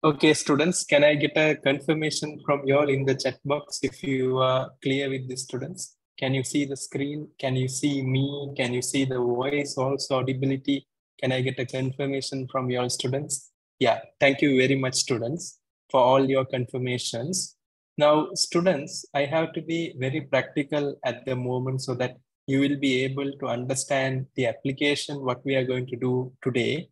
Okay, students, can I get a confirmation from you all in the chat box if you are clear with the students? Can you see the screen? Can you see me? Can you see the voice also audibility? Can I get a confirmation from your students? Yeah, thank you very much, students, for all your confirmations. Now, students, I have to be very practical at the moment so that you will be able to understand the application, what we are going to do today.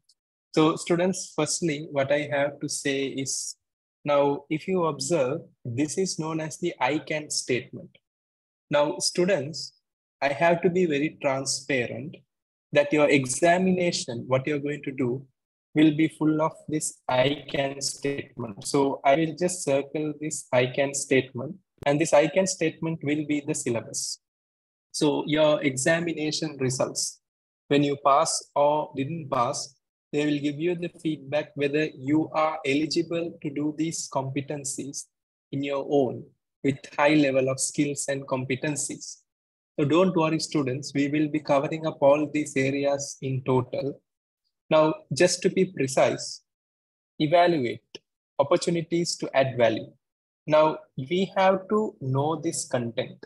So students, firstly, what I have to say is, now, if you observe, this is known as the I can statement. Now, students, I have to be very transparent that your examination, what you're going to do, will be full of this I can statement. So I will just circle this I can statement, and this I can statement will be the syllabus. So your examination results, when you pass or didn't pass, they will give you the feedback whether you are eligible to do these competencies in your own with high level of skills and competencies. So don't worry, students, we will be covering up all these areas in total. Now, just to be precise, evaluate opportunities to add value. Now, we have to know this content.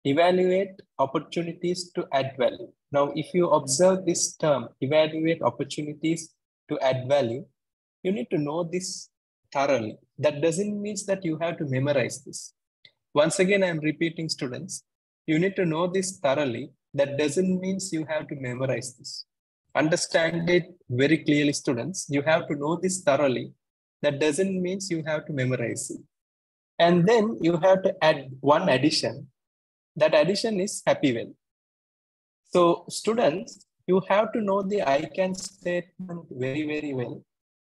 Evaluate opportunities to add value. Now, if you observe this term, evaluate opportunities to add value, you need to know this thoroughly. That doesn't mean that you have to memorize this. Once again, I'm repeating, students, you need to know this thoroughly. That doesn't mean you have to memorize this. Understand it very clearly, students. You have to know this thoroughly. That doesn't mean you have to memorize it. And then you have to add one addition. That addition is happy well. So students, you have to know the I can statement very, very well.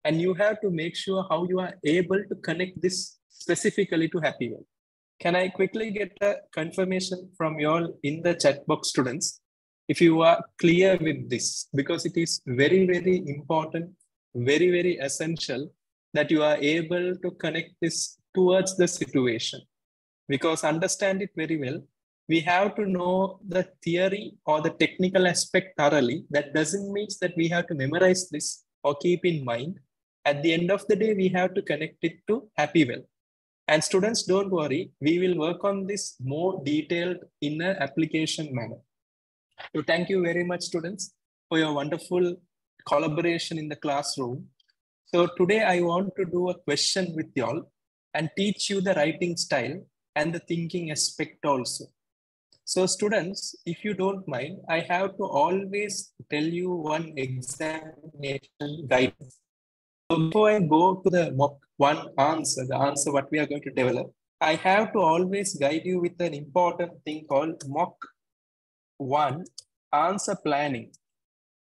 And you have to make sure how you are able to connect this specifically to happy well. Can I quickly get a confirmation from you all in the chat box, students, if you are clear with this, because it is very, very important, very, very essential that you are able to connect this towards the situation. Because understand it very well, we have to know the theory or the technical aspect thoroughly. That doesn't mean that we have to memorize this or keep in mind. At the end of the day, we have to connect it to happy well. And students, don't worry, we will work on this more detailed in an application manner. So thank you very much, students, for your wonderful collaboration in the classroom. So today I want to do a question with y'all and teach you the writing style and the thinking aspect also. So students, if you don't mind, I have to always tell you one examination guidance. So before I go to the mock one answer, the answer what we are going to develop, I have to always guide you with an important thing called mock one answer planning.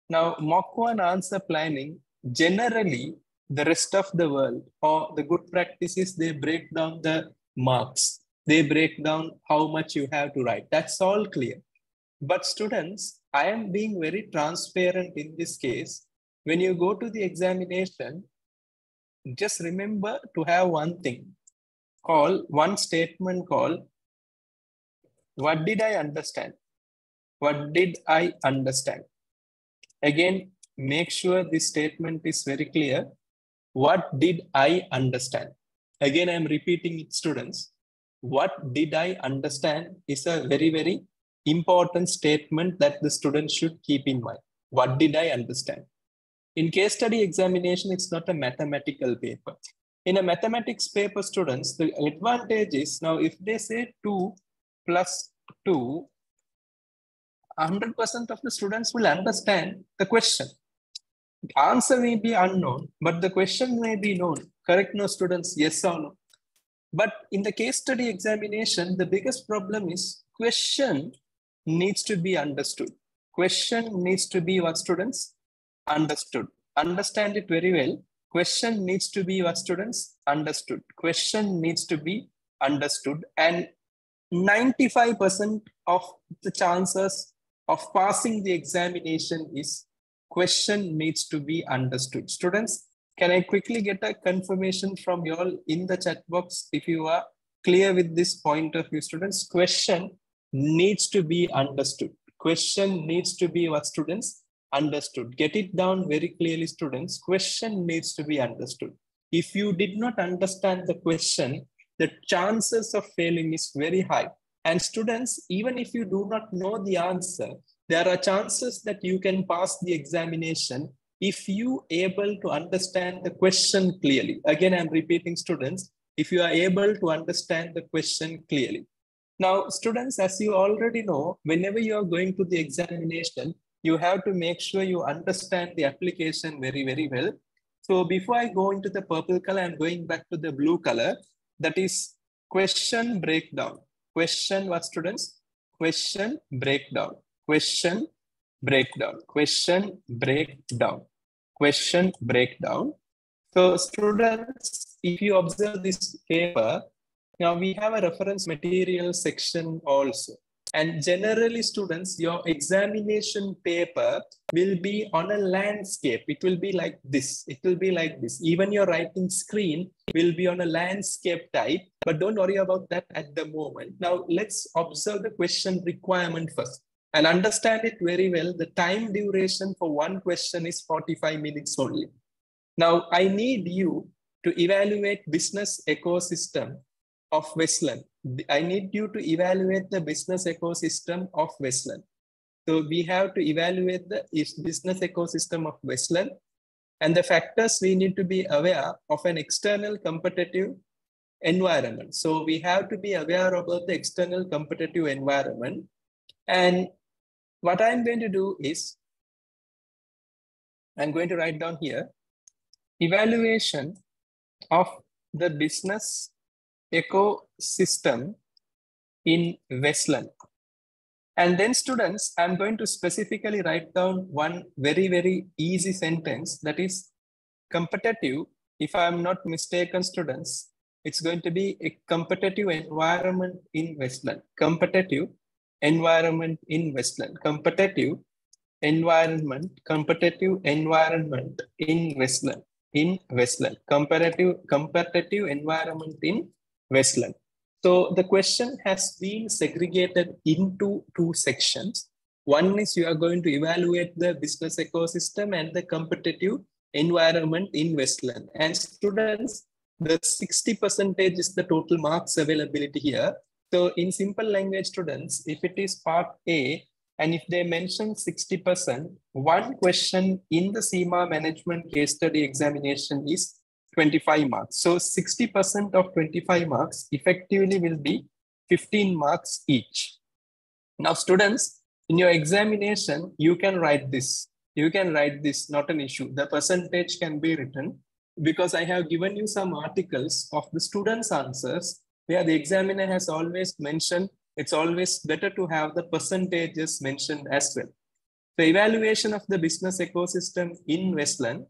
Now, mock one answer planning, generally the rest of the world or the good practices, they break down the marks. They break down how much you have to write. That's all clear. But students, I am being very transparent in this case. When you go to the examination, just remember to have one thing called, one statement called, what did I understand? What did I understand? Again, make sure this statement is very clear. What did I understand? Again, I'm repeating it, students. What did I understand is a very, very important statement that the students should keep in mind. What did I understand? In case study examination, it's not a mathematical paper. In a mathematics paper, students, the advantage is, now if they say 2 plus 2, 100% of the students will understand the question. The answer may be unknown, but the question may be known. Correct, no, students? Yes or no? But in the case study examination, the biggest problem is question needs to be understood. Question needs to be what, students? Understood. Understand it very well. Question needs to be what, students? Understood. Question needs to be understood. And 95% of the chances of passing the examination is question needs to be understood. Students, can I quickly get a confirmation from you all in the chat box if you are clear with this point of view, students? Question needs to be understood. Question needs to be what, students? Understood. Get it down very clearly, students. Question needs to be understood. If you did not understand the question, the chances of failing is very high. And students, even if you do not know the answer, there are chances that you can pass the examination if you able to understand the question clearly. Again, I'm repeating, students, if you are able to understand the question clearly. Now, students, as you already know, whenever you are going to the examination, you have to make sure you understand the application very, very well. So before I go into the purple color, I'm going back to the blue color. That is question breakdown. Question what, students? Question breakdown. Question breakdown. Question breakdown. Question breakdown. So students, if you observe this paper, now we have a reference material section also. And generally, students, your examination paper will be on a landscape. It will be like this. It will be like this. Even your writing screen will be on a landscape type, but don't worry about that at the moment. Now, let's observe the question requirement first and understand it very well. The time duration for one question is 45 minutes only. Now, I need you to evaluate business ecosystem of Westland. I need you to evaluate the business ecosystem of Westland. So we have to evaluate the business ecosystem of Westland and the factors we need to be aware of an external competitive environment. So we have to be aware about the external competitive environment. And what I'm going to do is, I'm going to write down here, evaluation of the business ecosystem in Westland. And then students, I'm going to specifically write down one very, very easy sentence that is competitive. If I'm not mistaken, students, it's going to be a competitive environment in Westland. Competitive environment in Westland. Competitive environment in Westland. In Westland. Competitive environment in Westland. So the question has been segregated into two sections. One is you are going to evaluate the business ecosystem and the competitive environment in Westland. And students, the 60% is the total marks availability here. So in simple language, students, if it is part A, and if they mention 60%, one question in the CIMA management case study examination is 25 marks. So 60% of 25 marks effectively will be 15 marks each. Now students, in your examination, you can write this. You can write this, not an issue. The percentage can be written because I have given you some articles of the students' answers where the examiner has always mentioned it's always better to have the percentages mentioned as well. The evaluation of the business ecosystem in Westland.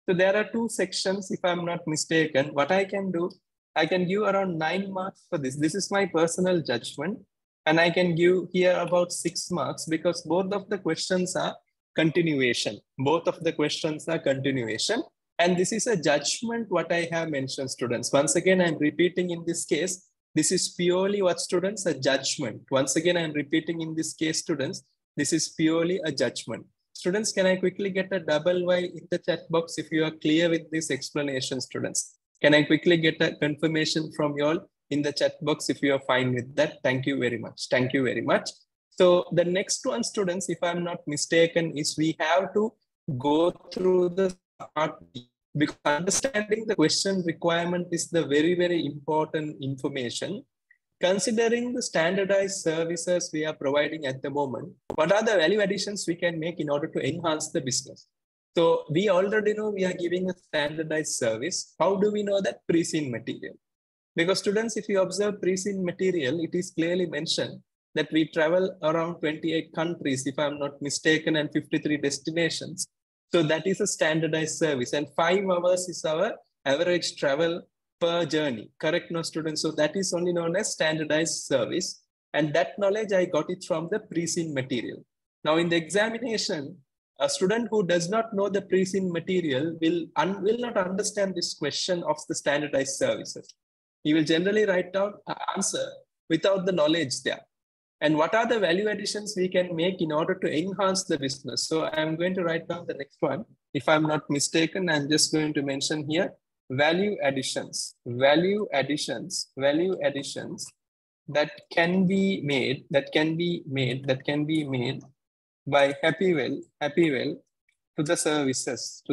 So there are two sections, if I'm not mistaken. What I can do, I can give around 9 marks for this. This is my personal judgment. And I can give here about 6 marks because both of the questions are continuation. Both of the questions are continuation. And this is a judgment what I have mentioned, students. Once again, I'm repeating in this case, this is purely what, students? A judgment. Once again, I'm repeating in this case, students, this is purely a judgment. Students, can I quickly get a double Y in the chat box if you are clear with this explanation, students? Can I quickly get a confirmation from you all in the chat box if you are fine with that? Thank you very much. Thank you very much. So the next one, students, if I'm not mistaken, is we have to go through the part B. Because understanding the question requirement is the very, very important information. Considering the standardized services we are providing at the moment, what are the value additions we can make in order to enhance the business? So we already know we are giving a standardized service. How do we know that? Pre-seen material. Because students, if you observe pre-seen material, it is clearly mentioned that we travel around 28 countries, if I'm not mistaken, and 53 destinations. So that is a standardized service, and 5 hours is our average travel per journey. Correct, no, students? So that is only known as standardized service. And that knowledge, I got it from the pre-seen material. Now in the examination, a student who does not know the pre-seen material will not understand this question of the standardized services. He will generally write down an answer without the knowledge there. And what are the value additions we can make in order to enhance the business? So I'm going to write down the next one. If I'm not mistaken, I'm just going to mention here value additions that can be made, by Happywell to the services.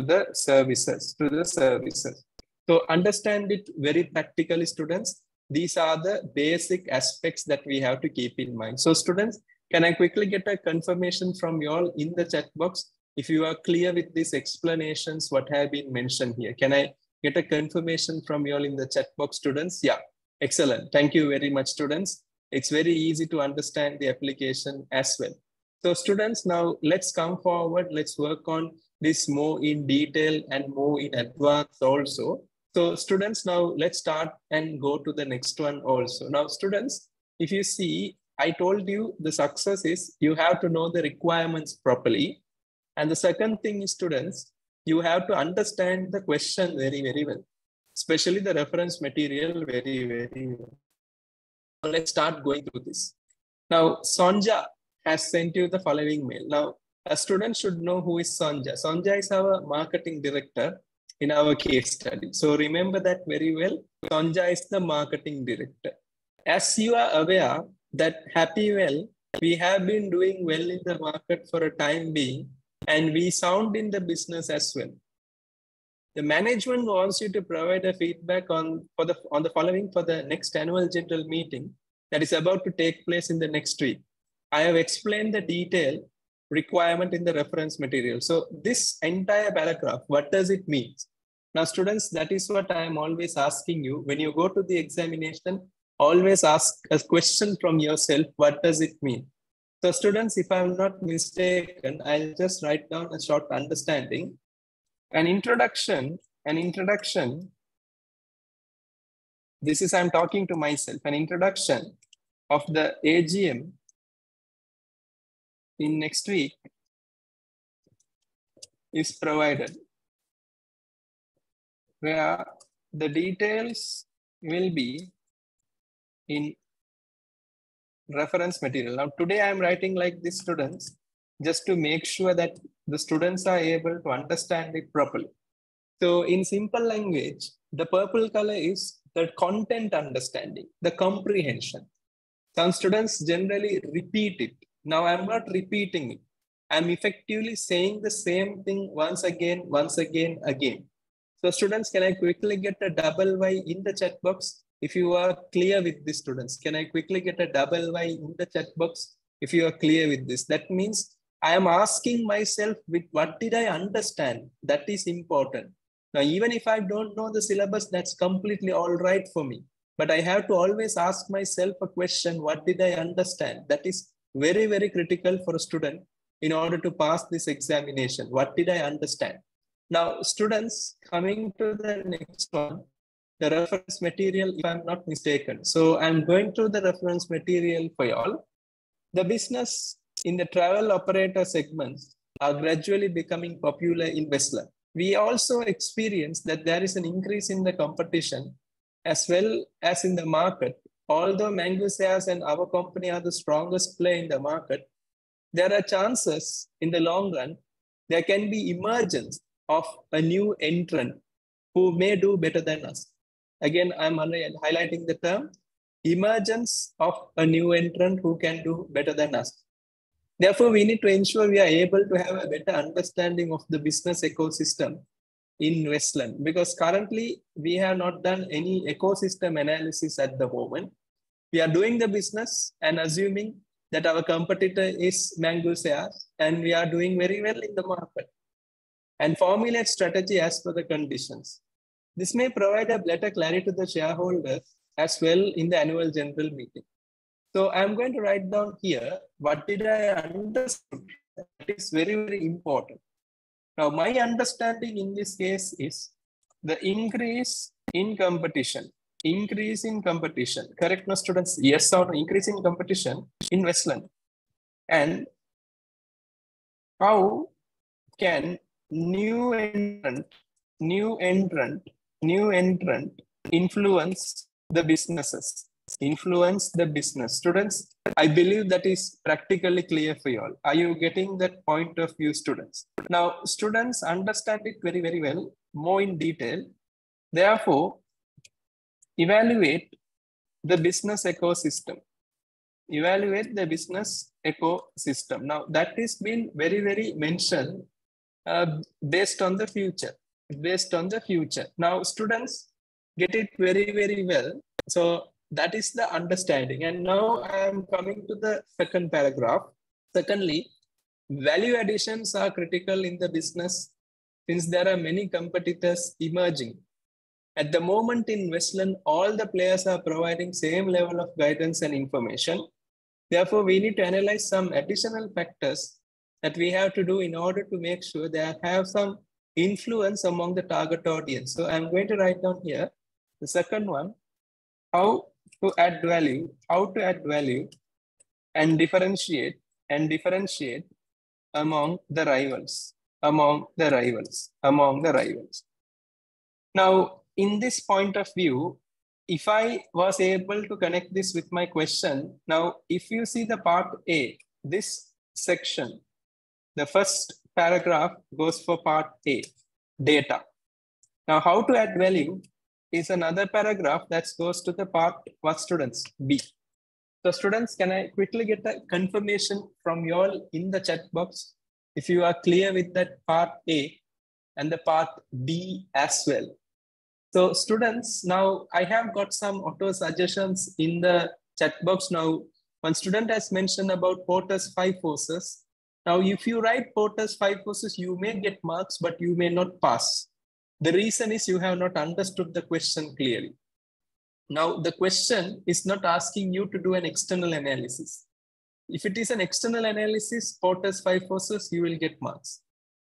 So understand it very practically, students. These are the basic aspects that we have to keep in mind. So students, can I quickly get a confirmation from you all in the chat box if you are clear with these explanations, what have been mentioned here? Can I get a confirmation from you all in the chat box, students? Yeah, excellent. Thank you very much, students. It's very easy to understand the application as well. So students, now let's come forward. Let's work on this more in detail and more in advance also. So students, now let's start and go to the next one also. Now students, if you see, I told you the success is you have to know the requirements properly. And the second thing is, students, you have to understand the question very, very well, especially the reference material very, very well. So let's start going through this. Now, Sonja has sent you the following mail. Now, a student should know who is Sonja. Sonja is our marketing director in our case study. So remember that very well. Sonja is the marketing director. As you are aware that Happywell, we have been doing well in the market for a time being, and we sound in the business as well. The management wants you to provide a feedback on the following for the next annual general meeting that is about to take place in the next week. I have explained the detail requirement in the reference material. So this entire paragraph, what does it mean? Now, students, that is what I am always asking you. When you go to the examination, always ask a question from yourself, what does it mean? So students, if I'm not mistaken, I'll just write down a short understanding. An introduction, this is, I'm talking to myself, an introduction of the AGM in next week is provided, where the details will be in reference material. Now, today I am writing like this, students, just to make sure that the students are able to understand it properly. So in simple language, the purple color is the content understanding, the comprehension. Some students generally repeat it. Now I'm not repeating it. I'm effectively saying the same thing once again. So students, can I quickly get a double Y in the chat box? If you are clear with this, students, can I quickly get a double Y in the chat box? If you are clear with this, that means I am asking myself with what did I understand? That is important. Now, even if I don't know the syllabus, that's completely all right for me. But I have to always ask myself a question, what did I understand? That is very, very critical for a student in order to pass this examination. What did I understand? Now, students, coming to the next one, the reference material, if I'm not mistaken. So I'm going through the reference material for y'all. The business in the travel operator segments are gradually becoming popular in Westland. We also experience that there is an increase in the competition as well as in the market. Although Mango Shares and our company are the strongest player in the market, there are chances in the long run, there can be emergence of a new entrant who may do better than us. Again, I'm highlighting the term, emergence of a new entrant who can do better than us. Therefore, we need to ensure we are able to have a better understanding of the business ecosystem in Westland, because currently we have not done any ecosystem analysis at the moment. We are doing the business and assuming that our competitor is Mango Shares and we are doing very well in the market and formulate strategy as per the conditions. This may provide a better clarity to the shareholders as well in the annual general meeting. So I'm going to write down here, what did I understand? That is very, very important. Now, my understanding in this case is the increase in competition. Increase in competition. Correct, no, students? Yes or no? Increase in competition in Westland. And how can new entrant influence the businesses? Influence the business. Students, I believe that is practically clear for you all. Are you getting that point of view, students? Now, students, understand it very, very well, more in detail. Therefore, evaluate the business ecosystem. Evaluate the business ecosystem. Now, that is been very, very mentioned based on the future. Based on the future. Now, students get it very, very well. So that is the understanding. And now I am coming to the second paragraph. Secondly, value additions are critical in the business since there are many competitors emerging. At the moment in Westland, all the players are providing same level of guidance and information. Therefore, we need to analyze some additional factors that we have to do in order to make sure they have some influence among the target audience. So I'm going to write down here the second one, how to add value and differentiate among the rivals. Now, in this point of view, if I was able to connect this with my question, now, if you see the part A, this section, the first paragraph goes for part A, data. Now, how to add value is another paragraph that goes to the part what students, B. So students, can I quickly get a confirmation from you all in the chat box if you are clear with that part A and the part B as well? So students, now I have got some auto suggestions in the chat box. Now, one student has mentioned about Porter's 5 forces. Now, if you write Porter's 5 forces, you may get marks, but you may not pass. The reason is you have not understood the question clearly. Now, the question is not asking you to do an external analysis. If it is an external analysis, Porter's 5 forces, you will get marks.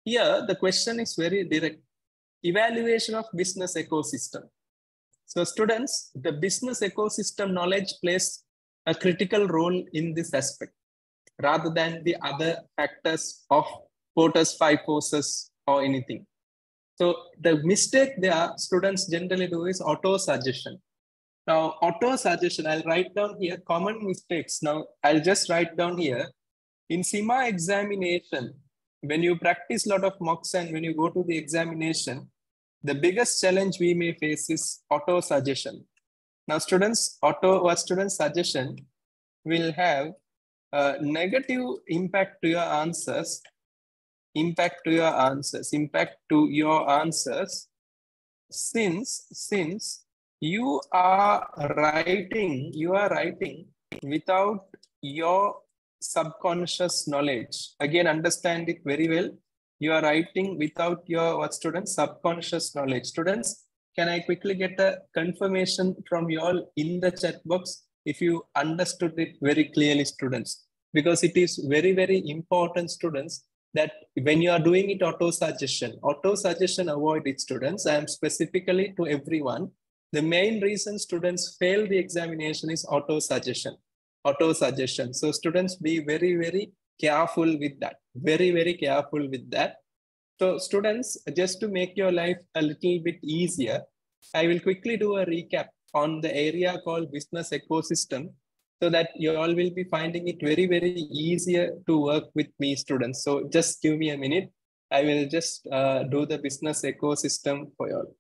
Here, the question is very direct. Evaluation of business ecosystem. So students, the business ecosystem knowledge plays a critical role in this aspect rather than the other factors of Porter's 5 forces or anything. So the mistake there students generally do is auto-suggestion. Now, auto-suggestion, I'll write down here common mistakes. Now, I'll just write down here. In CIMA examination, when you practice a lot of mocks and when you go to the examination, the biggest challenge we may face is auto-suggestion. Now, students, student suggestion will have a negative impact to your answers, since you are writing without your subconscious knowledge. Again, understand it very well. You are writing without your students subconscious knowledge. Students, can I quickly get a confirmation from you all in the chat box if you understood it very clearly, students? Because it is very, very important, students, that when you are doing it auto-suggestion, avoid it, students. I am specifically to everyone. The main reason students fail the examination is auto-suggestion. So students, be very, very careful with that. Very, very careful with that. So students, just to make your life a little bit easier, I will quickly do a recap on the area called business ecosystem so that you all will be finding it very, very easier to work with me, students. So just give me a minute. I will just do the business ecosystem for you all.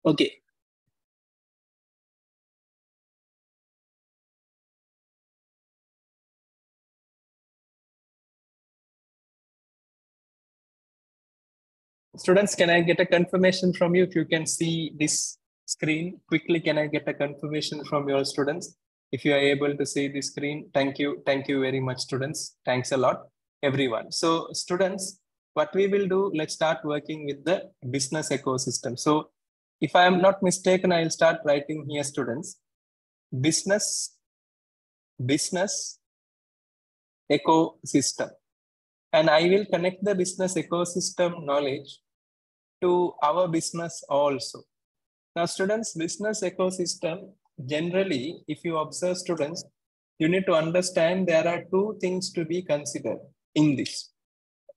Okay. Students, can I get a confirmation from you if you can see this screen? Quickly, can I get a confirmation from your students? If you are able to see the screen, thank you. Thank you very much, students. Thanks a lot, everyone. So students, what we will do, let's start working with the business ecosystem. So If I am not mistaken, I'll start writing here, students. Business ecosystem. And I will connect the business ecosystem knowledge to our business also. Now, students, business ecosystem, generally, if you observe students, you need to understand there are two things to be considered in this,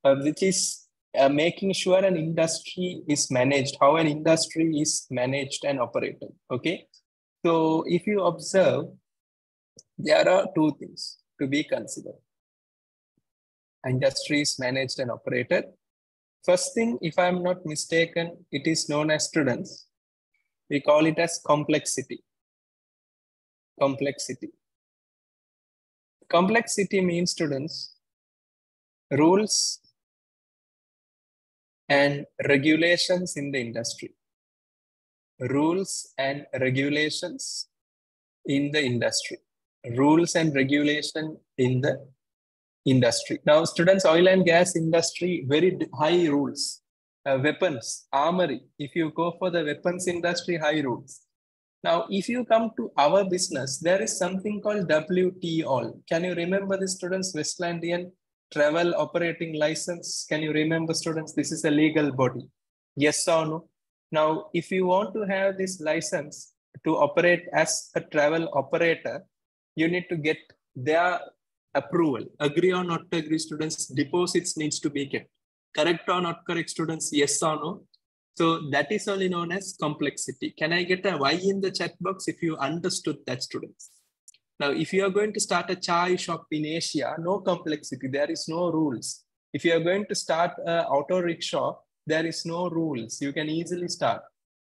which is making sure an industry is managed, how an industry is managed and operated. Okay. So if you observe, there are two things to be considered. Industry is managed and operated. First thing, if I'm not mistaken, it is known as, students, we call it as complexity. Complexity. Complexity means, students, rules and regulations in the industry. Rules and regulations in the industry. Rules and regulation in the industry. Now, students, oil and gas industry, very high rules. Weapons, armory. If you go for the weapons industry, high rules. Now, if you come to our business, there is something called WTO. Can you remember the, students, Westlandian Travel Operating License? Can you remember, students? This is a legal body. Yes or no? Now, if you want to have this license to operate as a travel operator, you need to get their approval. Agree or not agree, students? Deposits needs to be kept. Correct or not correct, students? Yes or no? So that is only known as complexity. Can I get a Y in the chat box if you understood that, students? Now, if you are going to start a chai shop in Asia, no complexity, there is no rules. If you are going to start an auto rickshaw, there is no rules. You can easily start.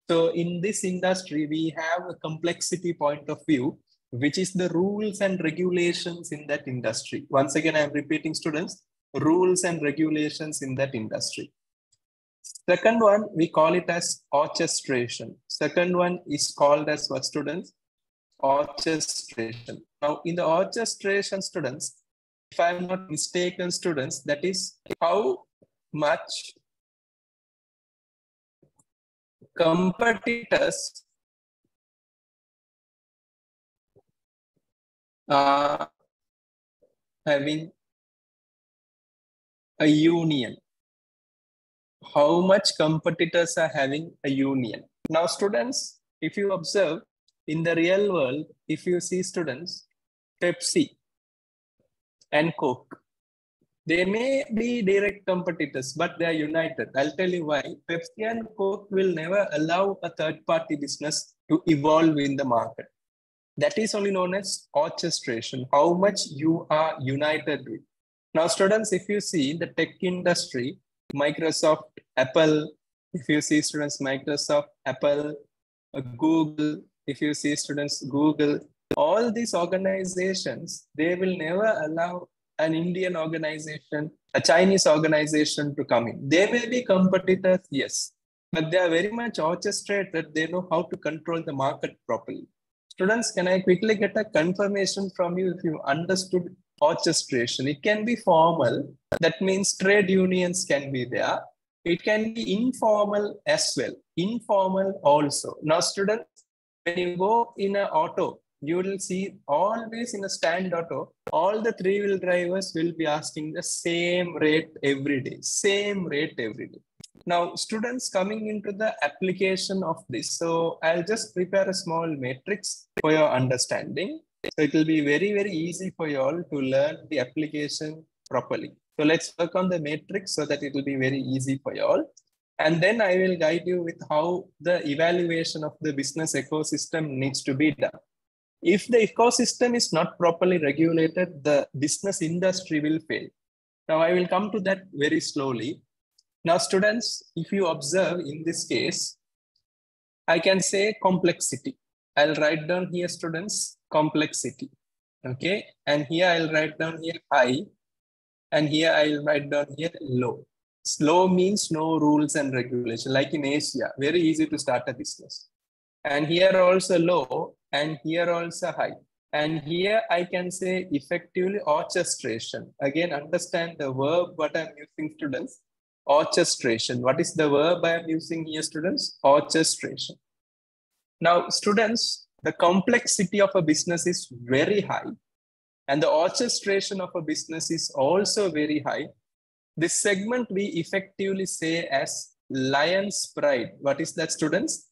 So in this industry, we have a complexity point of view, which is the rules and regulations in that industry. Once again, I am repeating, students, rules and regulations in that industry. Second one, we call it as orchestration. Second one is called as what, students? Orchestration. Now, in the orchestration, students, if I am not mistaken, students, that is how much competitors are having a union. How much competitors are having a union. Now, students, if you observe in the real world, if you see, students, Pepsi and Coke, they may be direct competitors, but they are united. I'll tell you why. Pepsi and Coke will never allow a third-party business to evolve in the market. That is only known as orchestration, how much you are united with. Now, students, if you see the tech industry, Microsoft, Apple, if you see, students, Microsoft, Apple, Google, if you see, students, Google, all these organizations, they will never allow an Indian organization, a Chinese organization to come in. They may be competitors, yes, but they are very much orchestrated. They know how to control the market properly. Students, can I quickly get a confirmation from you if you understood orchestration? It can be formal. That means trade unions can be there. It can be informal as well. Informal also. Now, students, when you go in an auto, you will see always in a stand auto, all the three-wheel drivers will be asking the same rate every day. Same rate every day. Now, students, coming into the application of this, so I'll just prepare a small matrix for your understanding. So it will be very, very easy for you all to learn the application properly. So let's work on the matrix so that it will be very easy for you all. And then I will guide you with how the evaluation of the business ecosystem needs to be done. If the ecosystem is not properly regulated, the business industry will fail. Now, I will come to that very slowly. Now, students, if you observe in this case, I can say complexity. I'll write down here, students, complexity. Okay. And here I'll write down here high. And here I'll write down here low. Low means no rules and regulation. Like in Asia, very easy to start a business. And here also low, and here also high. And here I can say effectively orchestration. Again, understand the verb what I'm using, students. Orchestration. What is the verb I am using here, students? Orchestration. Now, students, the complexity of a business is very high, and the orchestration of a business is also very high. This segment we effectively say as lion's pride. What is that, students?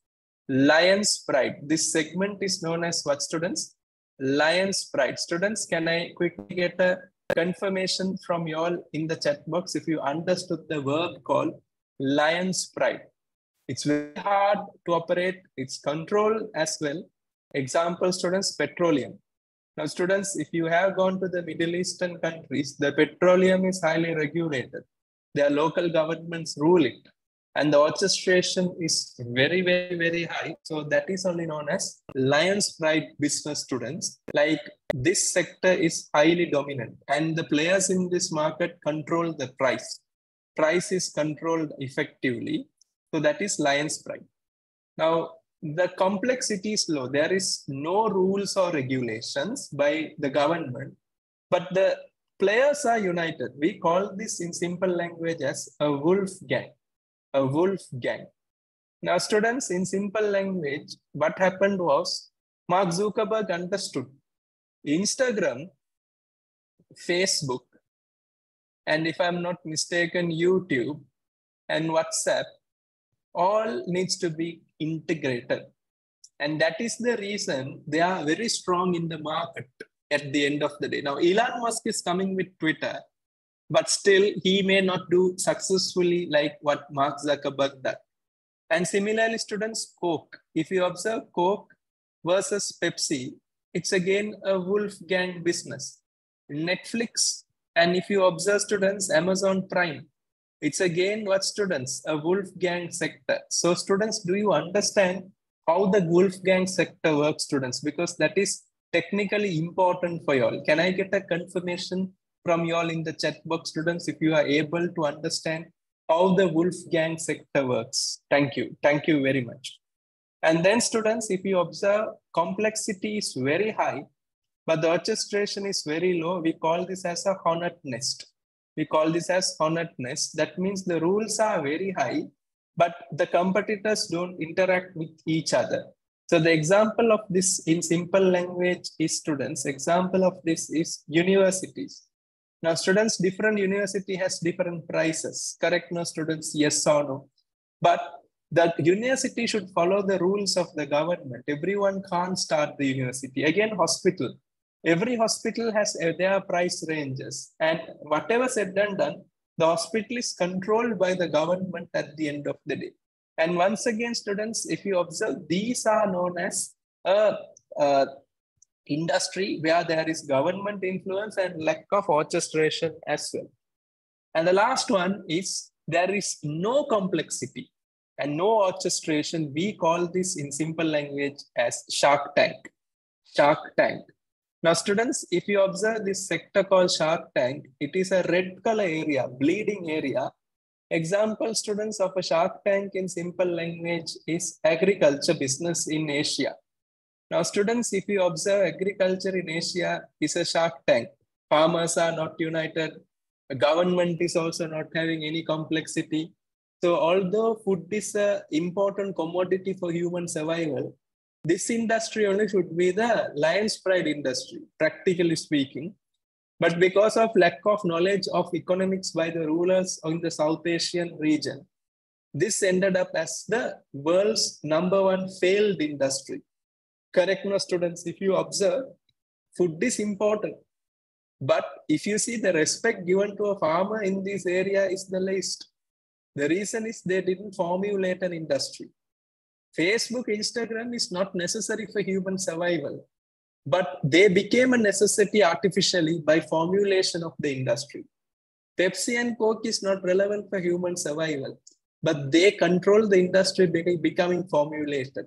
Lion's pride. This segment is known as what, students? Lion's pride. Students, can I quickly get a confirmation from you all in the chat box if you understood the verb called lion's pride? It's very hard to operate. It's controlled as well. Example, students, petroleum. Now, students, if you have gone to the Middle Eastern countries, the petroleum is highly regulated. Their local governments rule it. And the orchestration is very, very, very high. So that is only known as lion's pride business, students. Like, this sector is highly dominant. And the players in this market control the price. Price is controlled effectively. So that is lion's pride. Now, the complexity is low. There is no rules or regulations by the government, but the players are united. We call this in simple language as a wolf gang. A wolf gang. Now, students, in simple language, what happened was Mark Zuckerberg understood Instagram, Facebook, and if I'm not mistaken, YouTube and WhatsApp all needs to be integrated. And that is the reason they are very strong in the market at the end of the day. Now, Elon Musk is coming with Twitter, but still he may not do successfully like what Mark Zuckerberg did. And similarly, students, Coke. If you observe Coke versus Pepsi, it's again a wolf gang business. Netflix, and if you observe, students, Amazon Prime, it's again what, students? A wolf gang sector. So students, do you understand how the wolf gang sector works, students? Because that is technically important for you all. Can I get a confirmation from you all in the chat box, students, if you are able to understand how the wolf gang sector works? Thank you. Thank you very much. And then, students, if you observe, complexity is very high, but the orchestration is very low. We call this as a hornet nest. We call this as hornet nest. That means the rules are very high, but the competitors don't interact with each other. So the example of this in simple language is, students, example of this is universities. Now, students, different university has different prices. Correct, no, students? Yes or no? But the university should follow the rules of the government. Everyone can't start the university. Again, hospital. Every hospital has their price ranges, and whatever said and done, the hospital is controlled by the government at the end of the day. And once again, students, if you observe, these are known as a industry where there is government influence and lack of orchestration as well. And the last one is there is no complexity and no orchestration. We call this in simple language as Shark Tank. Shark Tank. Now, students, if you observe this sector called Shark Tank, it is a red color area, bleeding area. Example, students, of a Shark Tank in simple language is agriculture business in Asia. Now, students, if you observe, agriculture in Asia is a Shark Tank. Farmers are not united. The government is also not having any complexity. So although food is an important commodity for human survival, this industry only should be the lion's pride industry, practically speaking. But because of lack of knowledge of economics by the rulers in the South Asian region, this ended up as the world's #1 failed industry. Correct, no, students? If you observe, food is important. But if you see, the respect given to a farmer in this area is the least. The reason is they didn't formulate an industry. Facebook, Instagram is not necessary for human survival, but they became a necessity artificially by formulation of the industry. Pepsi and Coke is not relevant for human survival, but they control the industry becoming formulated.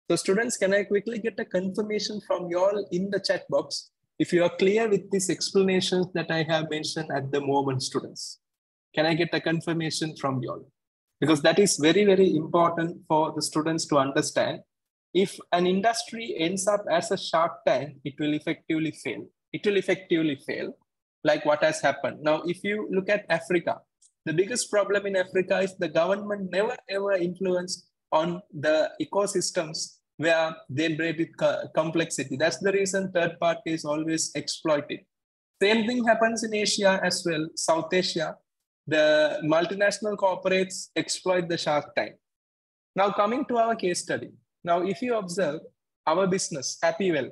So students, can I quickly get a confirmation from you all in the chat box if you are clear with these explanations that I have mentioned at the moment, students? Can I get a confirmation from you all? Because that is very, very important for the students to understand. If an industry ends up as a Shark Tank, it will effectively fail. It will effectively fail, like what has happened. Now, if you look at Africa, the biggest problem in Africa is the government never ever influenced on the ecosystems where they breed with complexity. That's the reason third party is always exploited. Same thing happens in Asia as well, South Asia. The multinational corporates exploit the Shark Tank. Now coming to our case study. Now, if you observe our business, Happywell,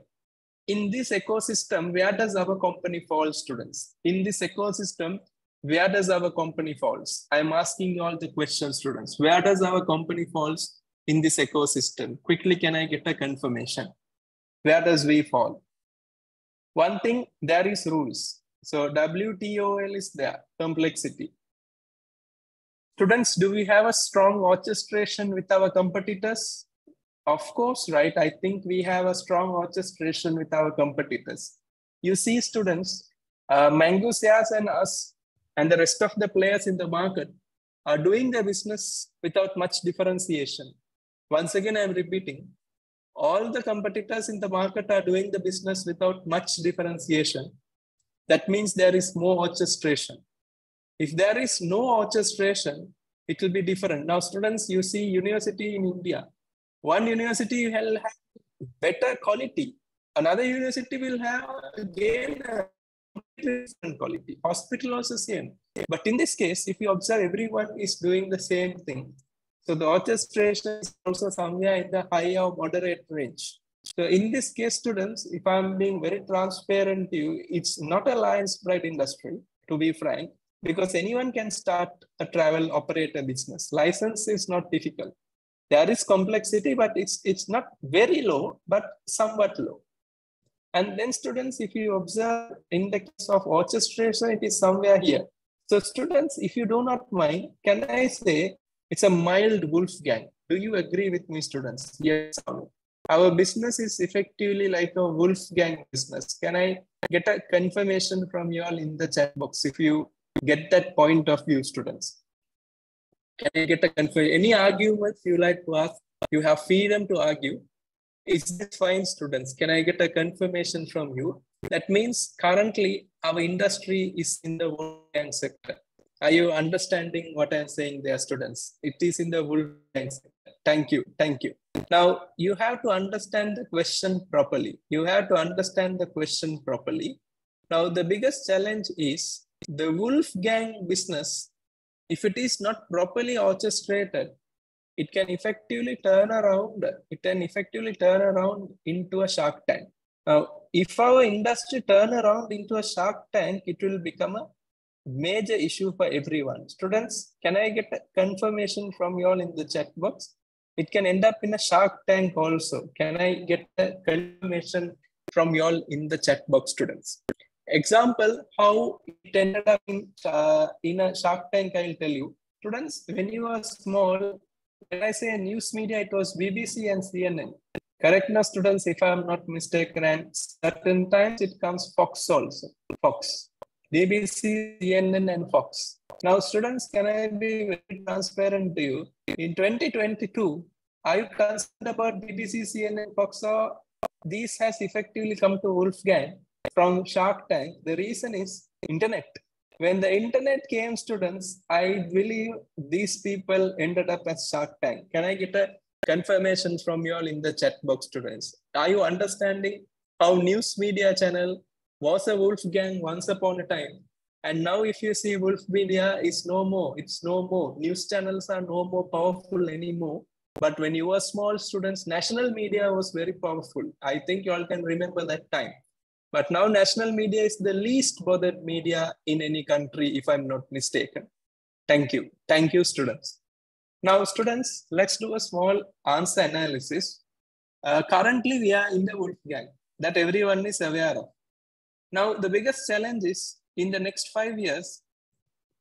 in this ecosystem, where does our company fall, students? In this ecosystem, where does our company falls? I'm asking you all the questions, students. Where does our company falls in this ecosystem? Quickly, can I get a confirmation? Where does we fall? One thing, there is rules. So WTOL is there, complexity. Students, do we have a strong orchestration with our competitors? Of course, right? I think we have a strong orchestration with our competitors. You see, students, Mangusias and us and the rest of the players in the market are doing their business without much differentiation. Once again, I'm repeating, all the competitors in the market are doing the business without much differentiation. That means there is more orchestration. If there is no orchestration, it will be different. Now, students, you see university in India. One university will have better quality. Another university will have again different quality. Hospital also same. But in this case, if you observe, everyone is doing the same thing. So the orchestration is also somewhere in the high or moderate range. So in this case, students, if I'm being very transparent to you, it's not a license plate industry, to be frank, because anyone can start a travel operator business. License is not difficult. There is complexity, but it's not very low, but somewhat low. And then students, if you observe in the case of orchestration, it is somewhere here. So students, if you do not mind, can I say it's a mild wolf gang? Do you agree with me, students? Yes. Our business is effectively like a wolf gang business. Can I get a confirmation from you all in the chat box if you get that point of view, students? Can I get a confirmation? Any arguments you like to ask? You have freedom to argue. Is this fine, students? Can I get a confirmation from you? That means currently our industry is in the wolf gang sector. Are you understanding what I'm saying there, students? It is in the wolf gang sector. Thank you. Thank you. Now, you have to understand the question properly. You have to understand the question properly. Now, the biggest challenge is the wolf gang business. If it is not properly orchestrated, it can effectively turn around. It can effectively turn around into a Shark Tank. Now, if our industry turn around into a Shark Tank, it will become a major issue for everyone. Students, can I get a confirmation from you all in the chat box? It can end up in a Shark Tank also. Can I get a confirmation from you all in the chat box, students? Example, how it ended up in a Shark Tank, I'll tell you. Students, when you are small, when I say news media, it was BBC and CNN. Correct now, students, if I'm not mistaken, and certain times it comes Fox also. Fox. BBC, CNN, and Fox. Now, students, can I be very transparent to you? In 2022, are you concerned about BBC, CNN, Fox, or these has effectively come to Wolfgang from Shark Tank? The reason is internet. When the internet came, students, I believe these people ended up as Shark Tank. Can I get a confirmation from you all in the chat box, students? Are you understanding how news media channel was a wolf gang once upon a time? And now if you see wolf media is no more, it's no more. News channels are no more powerful anymore. But when you were small, students, national media was very powerful. I think you all can remember that time. But now national media is the least bothered media in any country, if I'm not mistaken. Thank you. Thank you, students. Now, students, let's do a small answer analysis. Currently, we are in the wolf gang that everyone is aware of. Now, the biggest challenge is in the next 5 years,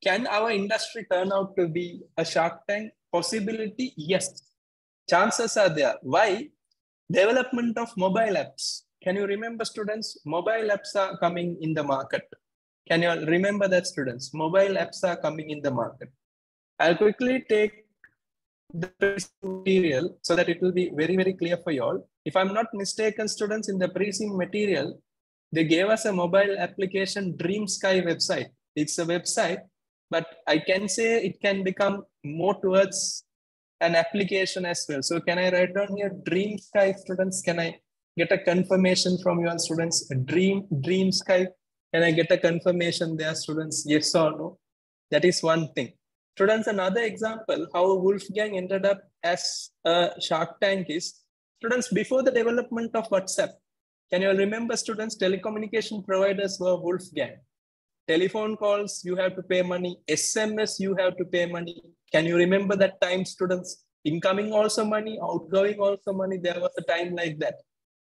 can our industry turn out to be a Shark Tank? Possibility? Yes. Chances are there. Why? Development of mobile apps. Can you remember, students? Mobile apps are coming in the market. Can you all remember that, students? Mobile apps are coming in the market. I'll quickly take the material so that it will be very, very clear for you all. If I'm not mistaken, students, in the pre-sim material, they gave us a mobile application Dream Sky website. It's a website, but I can say it can become more towards an application as well. So can I write down here Dream Sky, students? Can I get a confirmation from your students? Dream Sky. Can I get a confirmation there, students? Yes or no? That is one thing. Students, another example how Wolfgang ended up as a Shark Tank is, students, before the development of WhatsApp, can you all remember, students, telecommunication providers were Wolfgang. Telephone calls, you have to pay money. SMS, you have to pay money. Can you remember that time, students? Incoming also money, outgoing also money. There was a time like that.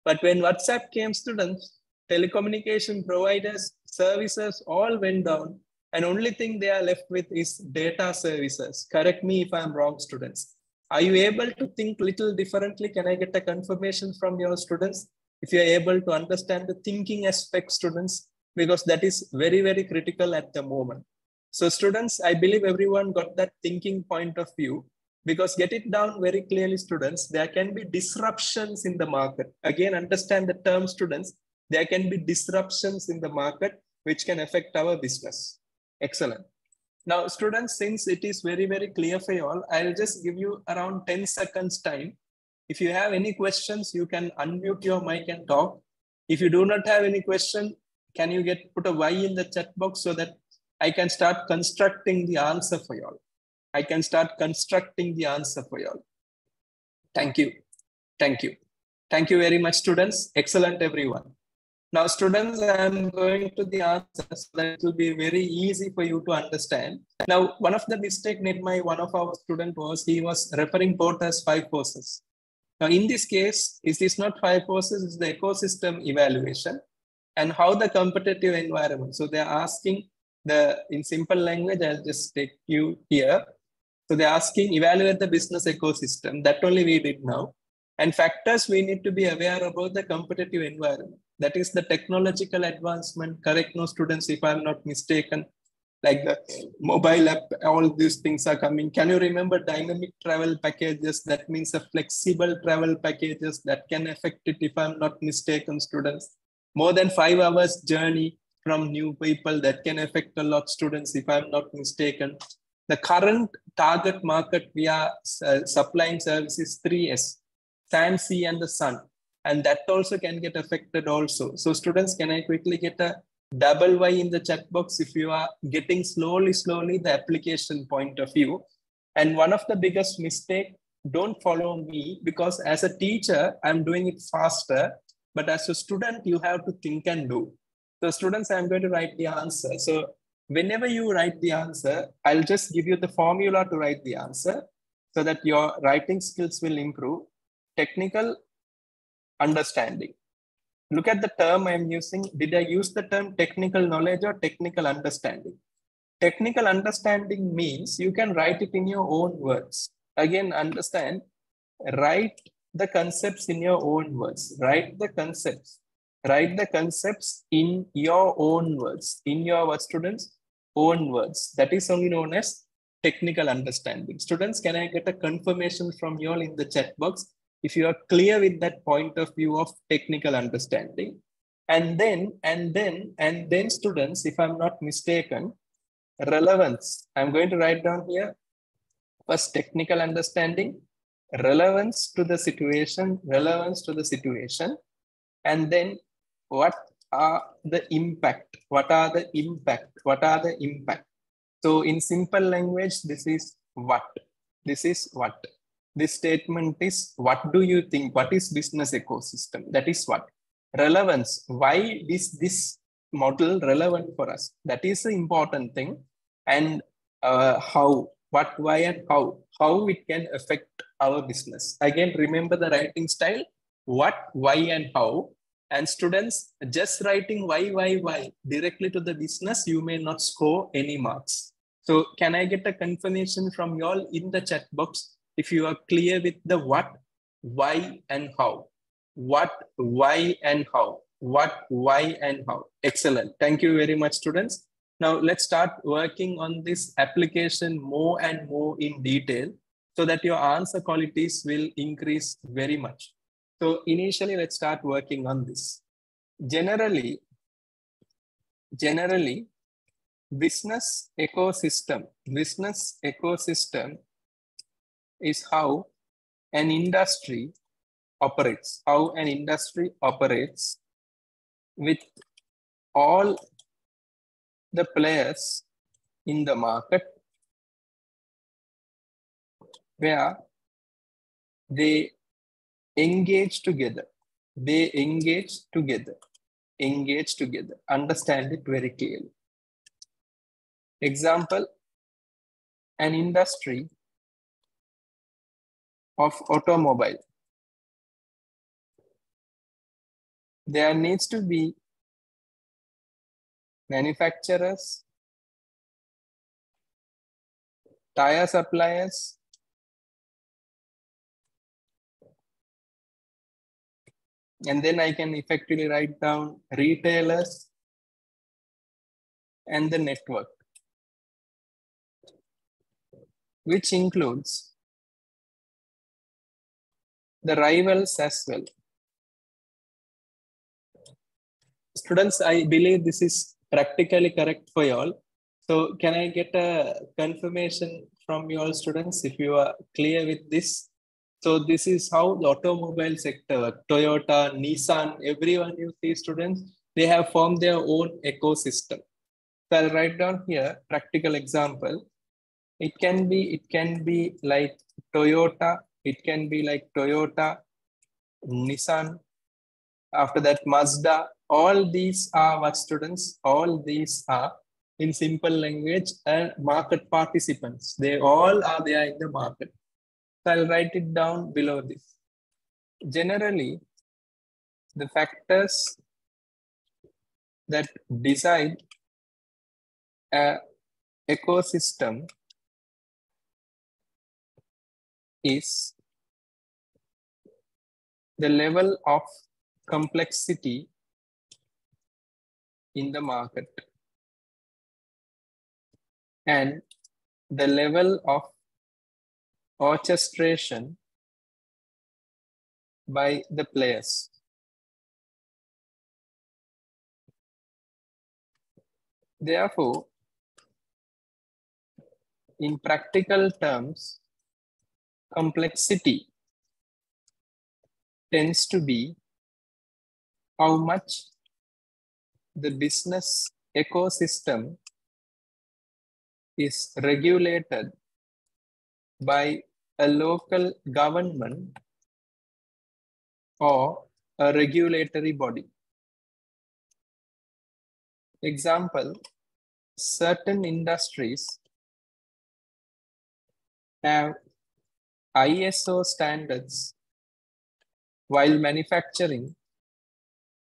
But when WhatsApp came, students, telecommunication providers, services all went down. And only thing they are left with is data services. Correct me if I'm wrong, students. Are you able to think little differently? Can I get a confirmation from your students? If you're able to understand the thinking aspect, students, because that is very, very critical at the moment. So students, I believe everyone got that thinking point of view, because get it down very clearly, students, there can be disruptions in the market. Again, understand the term, students, there can be disruptions in the market which can affect our business. Excellent. Now, students, since it is very, very clear for you all, I'll just give you around 10 seconds time. If you have any questions, you can unmute your mic and talk. If you do not have any question, can you put a Y in the chat box so that I can start constructing the answer for you all? I can start constructing the answer for you all. Thank you. Thank you. Thank you very much, students. Excellent, everyone. Now, students, I'm going to the answers so that it will be very easy for you to understand. Now, one of the mistake made by one of our students was he was referring both as 5 forces. Now, in this case, it is not 5 forces, it's the ecosystem evaluation and how the competitive environment. So they're asking in simple language, I'll just take you here. So they're asking, evaluate the business ecosystem. That only we did now. And factors we need to be aware about the competitive environment. That is the technological advancement. Correct, no, students, if I'm not mistaken, like the mobile app, all these things are coming. Can you remember dynamic travel packages? That means a flexible travel packages that can affect it, if I'm not mistaken, students. More than 5 hours journey from new people, that can affect a lot, students, if I'm not mistaken. The current target market we are supplying services 3S, sand, sea, and the sun. And that also can get affected also. So students, can I quickly get a double Y in the chat box if you are getting slowly the application point of view? And one of the biggest mistake, don't follow me, because as a teacher, I'm doing it faster. But as a student, you have to think and do. So students, I'm going to write the answer. So whenever you write the answer, I'll just give you the formula to write the answer so that your writing skills will improve. Technical understanding. Look at the term I'm using. Did I use the term technical knowledge or technical understanding? Technical understanding means you can write it in your own words. Again, understand, write the concepts in your own words. Write the concepts. Write the concepts in your own words. In your what, students? Own words. That is only known as technical understanding. Students, can I get a confirmation from you all in the chat box if you are clear with that point of view of technical understanding? And then students, if I'm not mistaken, relevance. I'm going to write down here first technical understanding, relevance to the situation, and then what are the impact? What are the impact? So in simple language, this is what. This statement is, what do you think? What is business ecosystem? That is what. Relevance. Why is this model relevant for us? That is the important thing. And how, what, why, and how it can affect our business. Again, remember the writing style, what, why, and how. And students, just writing why directly to the business, you may not score any marks. So can I get a confirmation from you all in the chat box if you are clear with the what, why, and how? What, why, and how? What, why, and how? Excellent. Thank you very much, students. Now let's start working on this application more and more in detail so that your answer qualities will increase very much. So initially, let's start working on this. Generally, business ecosystem is how an industry operates, with all the players in the market, where they engage together. Understand it very clearly. Example, an industry of automobile. There needs to be manufacturers, tire suppliers, and then I can effectively write down retailers and the network, which includes the rivals as well. Students, I believe this is practically correct for you all. So can I get a confirmation from you all, students, if you are clear with this? So this is how the automobile sector, Toyota, Nissan, everyone you see, students, they have formed their own ecosystem. So I'll write down here practical example. It can be like Toyota. It can be like Toyota, Nissan. After that, Mazda. All these are what, students? All these are, in simple language, market participants. They all are there in the market. So I'll write it down below this. Generally, the factors that decide an ecosystem is the level of complexity in the market and the level of orchestration by the players. Therefore, in practical terms, complexity tends to be how much the business ecosystem is regulated by a local government or a regulatory body. Example, certain industries have ISO standards while manufacturing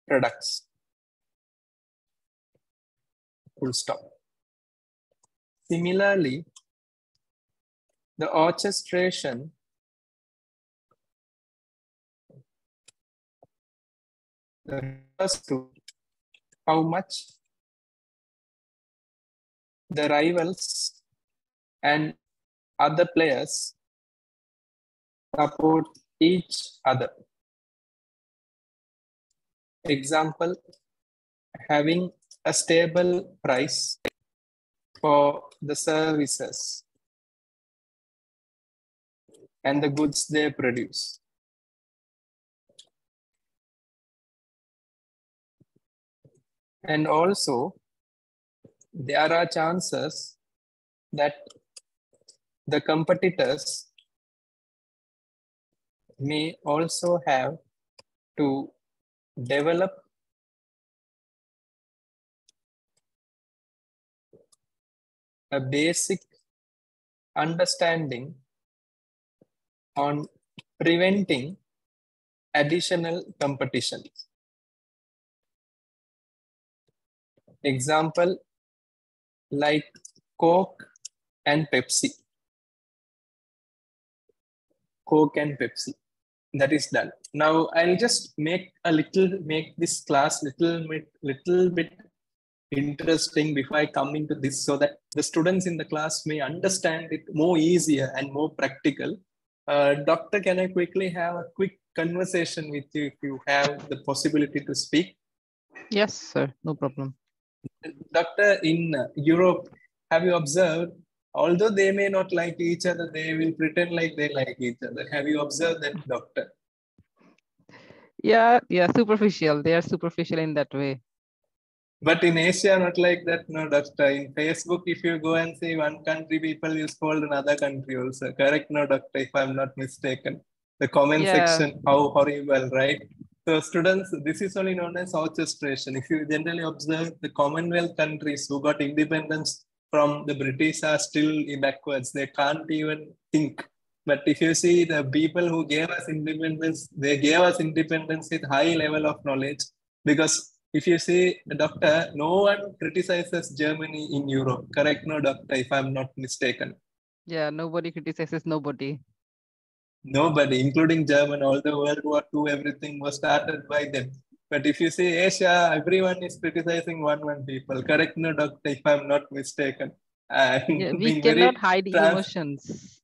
products. Full stop. Similarly, the orchestration refers to how much the rivals and other players support each other. Example, having a stable price for the services and the goods they produce. And also, there are chances that the competitors may also have to develop a basic understanding on preventing additional competition. Example, like Coke and Pepsi. Coke and Pepsi. That is done. Now I'll just make this class little bit interesting before I come into this, so that the students in the class may understand it more easier and more practical. Doctor, can I quickly have a quick conversation with you if you have the possibility to speak? Yes, sir. No problem. Doctor, in Europe, have you observed Although they may not like each other, they will pretend like they like each other. Have you observed that, doctor? Yeah, superficial. They are superficial in that way. But in Asia, not like that, no, doctor. In Facebook, if you go and see one country, people will scold another country also. Correct, no, doctor, if I'm not mistaken. The comment Yeah, section, how horrible, right? So students, this is only known as orchestration. If you generally observe the Commonwealth countries who got independence from the British are still backwards. They can't even think. But if you see the people who gave us independence, they gave us independence with high level of knowledge because if you see, doctor, no one criticizes Germany in Europe. Correct, no, doctor, if I'm not mistaken. yeah. Nobody criticizes nobody. Nobody, including German, although World War II, everything was started by them. But if you see Asia, everyone is criticizing one people. Correct, no, doctor, if I'm not mistaken. I'm Yeah, we being cannot very hide trans. emotions.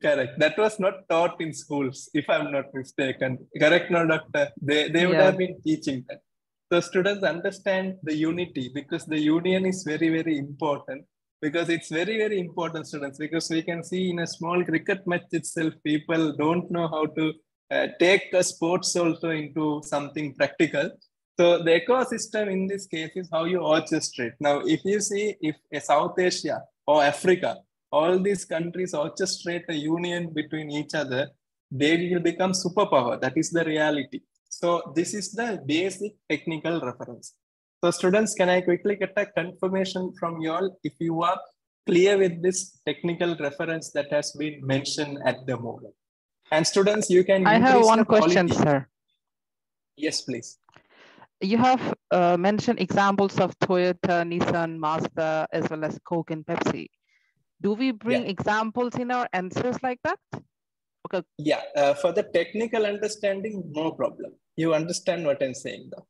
Correct. That was not taught in schools, if I'm not mistaken. Correct, no, doctor? They would Yeah, have been teaching that. So students understand the unity because the union is very, very important. Because it's very, very important, students, because we can see in a small cricket match itself, people don't know how to take a sports also into something practical. So the ecosystem in this case is how you orchestrate. Now, if you see if a South Asia or Africa, all these countries orchestrate a union between each other, they will become superpower. That is the reality. So this is the basic technical reference. So students, can I quickly get a confirmation from you all if you are clear with this technical reference that has been mentioned at the moment? And students, you can I have increase the one question, quality. sir. Yes, please. You have mentioned examples of Toyota, Nissan, Mazda, as well as Coke and Pepsi. Do we Yeah. bring examples in our answers like that? Okay. Yeah. For the technical understanding, no problem. You understand what I'm saying, though.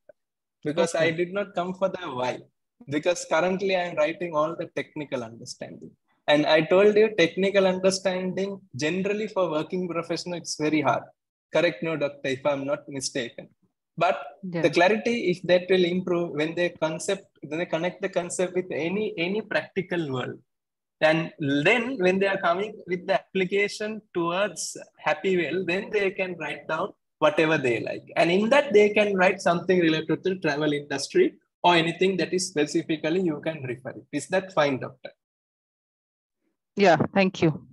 Because I Okay. did not come for the why. Because currently I'm writing all the technical understanding. And I told you technical understanding generally for working professional, it's very hard. Correct, no, doctor, if I'm not mistaken. But the Yeah. clarity, if that will improve when they connect the concept with any practical world. And then when they are coming with the application towards happy well, then they can write down whatever they like. And in that, they can write something related to travel industry or anything that is specifically you can refer it. Is that fine, doctor? Yeah, thank you.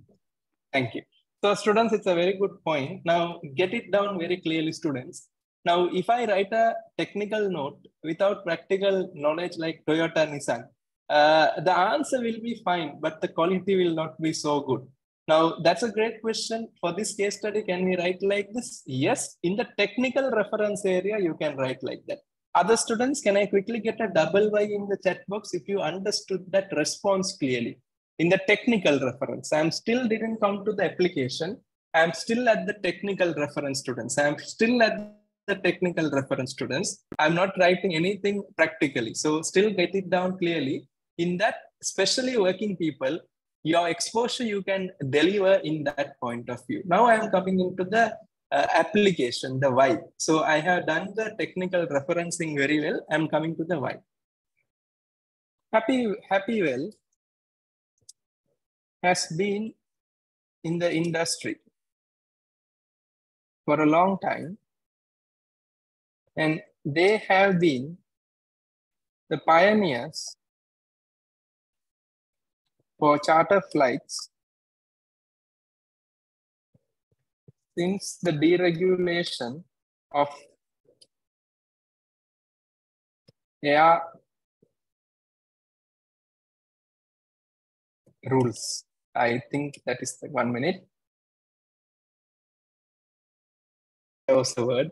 Thank you. So students, it's a very good point. Now get it down very clearly, students. Now, if I write a technical note without practical knowledge like Toyota Nissan, the answer will be fine, but the quality will not be so good. Now, that's a great question. For this case study, can we write like this? Yes, in the technical reference area, you can write like that. Other students, can I quickly get a double Y in the chat box if you understood that response clearly? In the technical reference, I'm still didn't come to the application. I'm still at the technical reference, students. I'm still at the technical reference, students. I'm not writing anything practically. So still get it down clearly. In that, especially working people, your exposure you can deliver in that point of view. Now I am coming into the application, the why. So I have done the technical referencing very well. I'm coming to the why. Happy well has been in the industry for a long time, and they have been the pioneers for charter flights since the deregulation of air rules. I think that is the 1 minute. That was the word.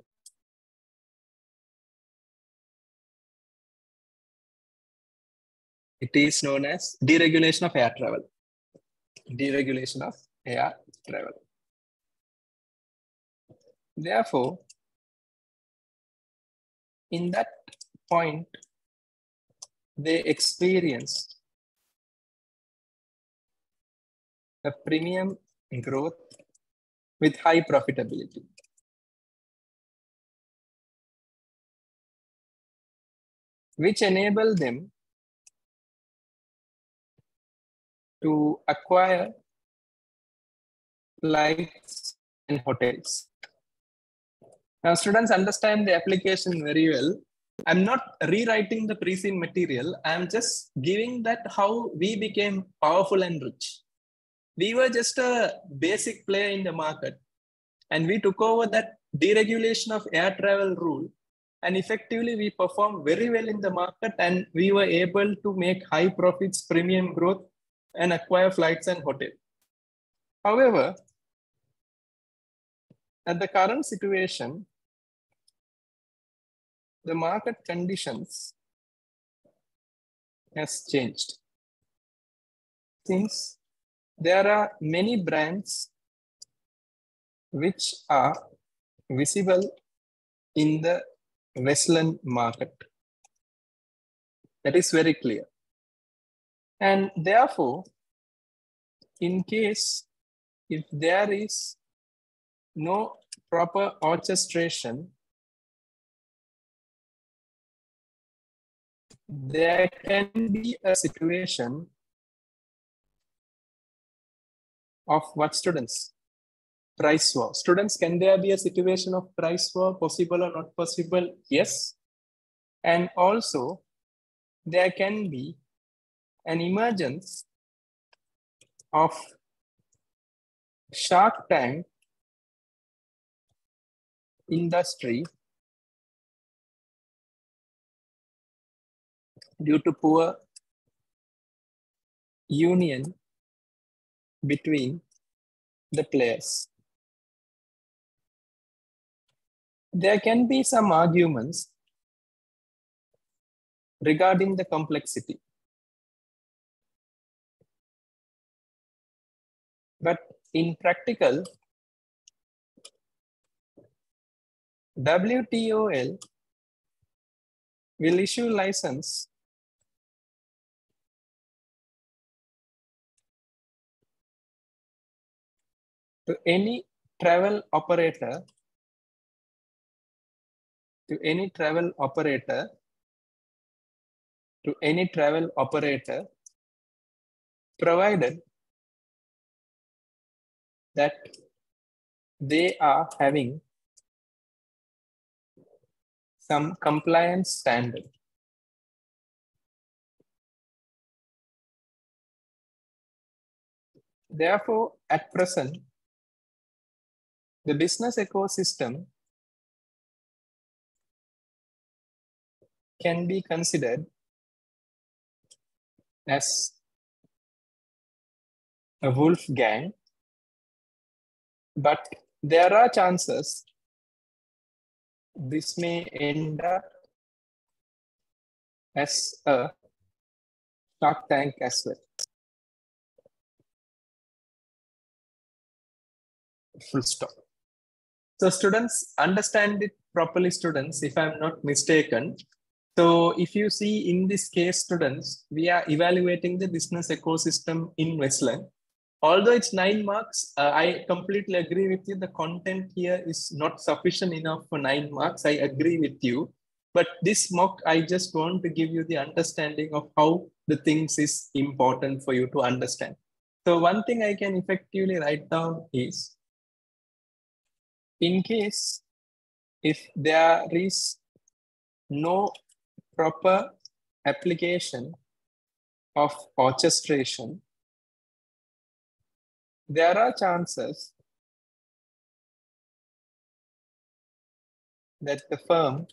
It is known as deregulation of air travel. Deregulation of air travel. Therefore, in that point, they experienced a premium growth with high profitability, which enable them to acquire flights and hotels. Now, students understand the application very well. I'm not rewriting the pre-seen material. I'm just giving that how we became powerful and rich. We were just a basic player in the market, and we took over that deregulation of air travel rule, and effectively we performed very well in the market, and we were able to make high profits, premium growth, and acquire flights and hotels. However, at the current situation, the market conditions has changed. Since there are many brands which are visible in the Westland market. That is very clear. And therefore, in case if there is no proper orchestration, there can be a situation of what, students? Price war. Students, can there be a situation of price war, possible or not possible? Yes. And also, there can be an emergence of Shark Tank industry due to poor union between the players. There can be some arguments regarding the complexity. But in practical, WTOL will issue license to any travel operator provided that they are having some compliance standard. Therefore, at present, the business ecosystem can be considered as a wolf gang, but there are chances this may end up as a Shark Tank as well. Full stop. So students, understand it properly, students, if I'm not mistaken. So if you see in this case, students, we are evaluating the business ecosystem in Westland. Although it's 9 marks, I completely agree with you. The content here is not sufficient enough for 9 marks. I agree with you. But this mock, I just want to give you the understanding of how the things is important for you to understand. So one thing I can effectively write down is, in case if there is no proper application of orchestration, there are chances that the firm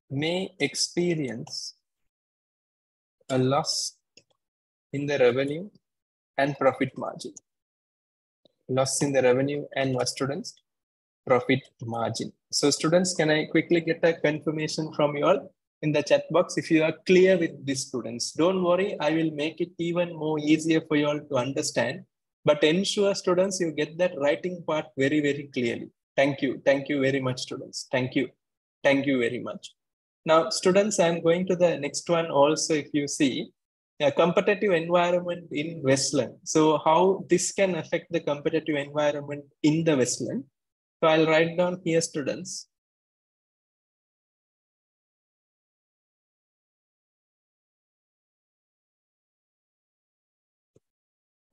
may experience a loss in the revenue and profit margin. Loss in the revenue and what, students? Profit margin. So students, can I quickly get a confirmation from you all in the chat box if you are clear with this, students? Don't worry, I will make it even more easier for you all to understand. But ensure, students, you get that writing part very, very clearly. Thank you. Thank you very much, students. Thank you. Thank you very much. Now, students, I'm going to the next one also. If you see a competitive environment in Westland. So how this can affect the competitive environment in the Westland. So I'll write down here, students.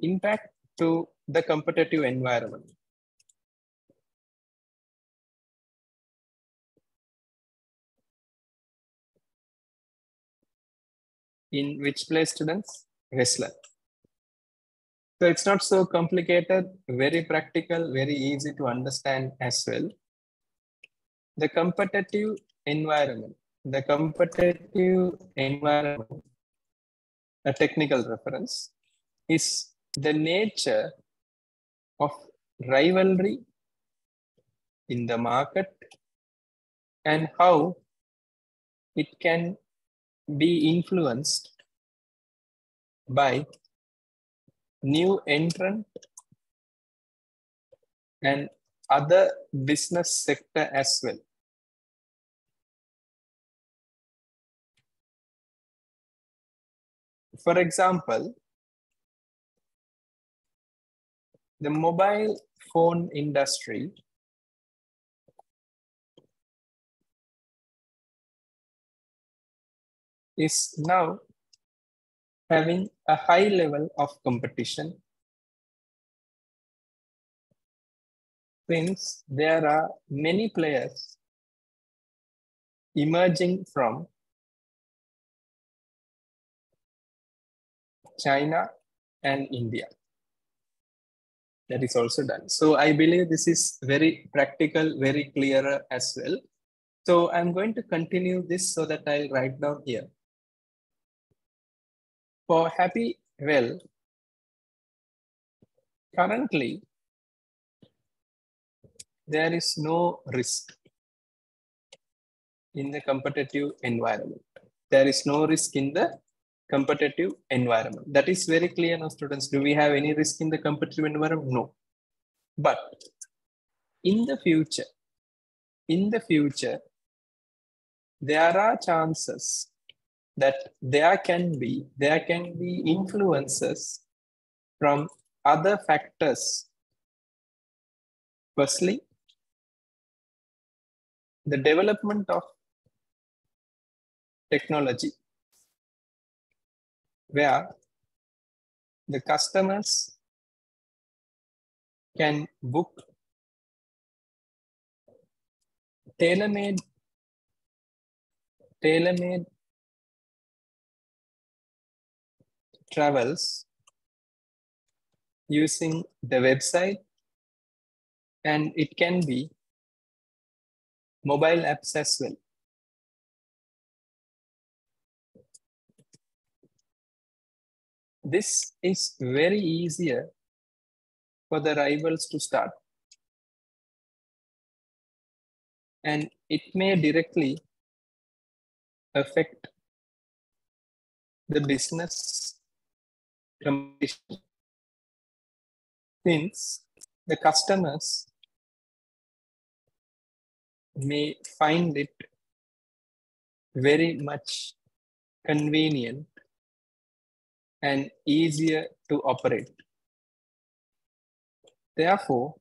impact to the competitive environment. In which place, students? Whistler. So it's not so complicated, very practical, very easy to understand as well. The competitive environment. The competitive environment, a technical reference, is the nature of rivalry in the market and how it can be influenced by new entrant and other business sector as well. For example, the mobile phone industry is now having a high level of competition since there are many players emerging from China and India. That is also done. So I believe this is very practical, very clear as well. So I'm going to continue this so that I'll write down here. For Happy Well, currently, there is no risk in the competitive environment. There is no risk in the competitive environment. That is very clear now, students. Do we have any risk in the competitive environment? No. But in the future, there are chances that there can be influences from other factors. Firstly, the development of technology, where the customers can book tailor-made travels using the website, and it can be mobile apps as well. This is very easier for the rivals to start, and it may directly affect the business competition since the customers may find it very much convenient and easier to operate. Therefore,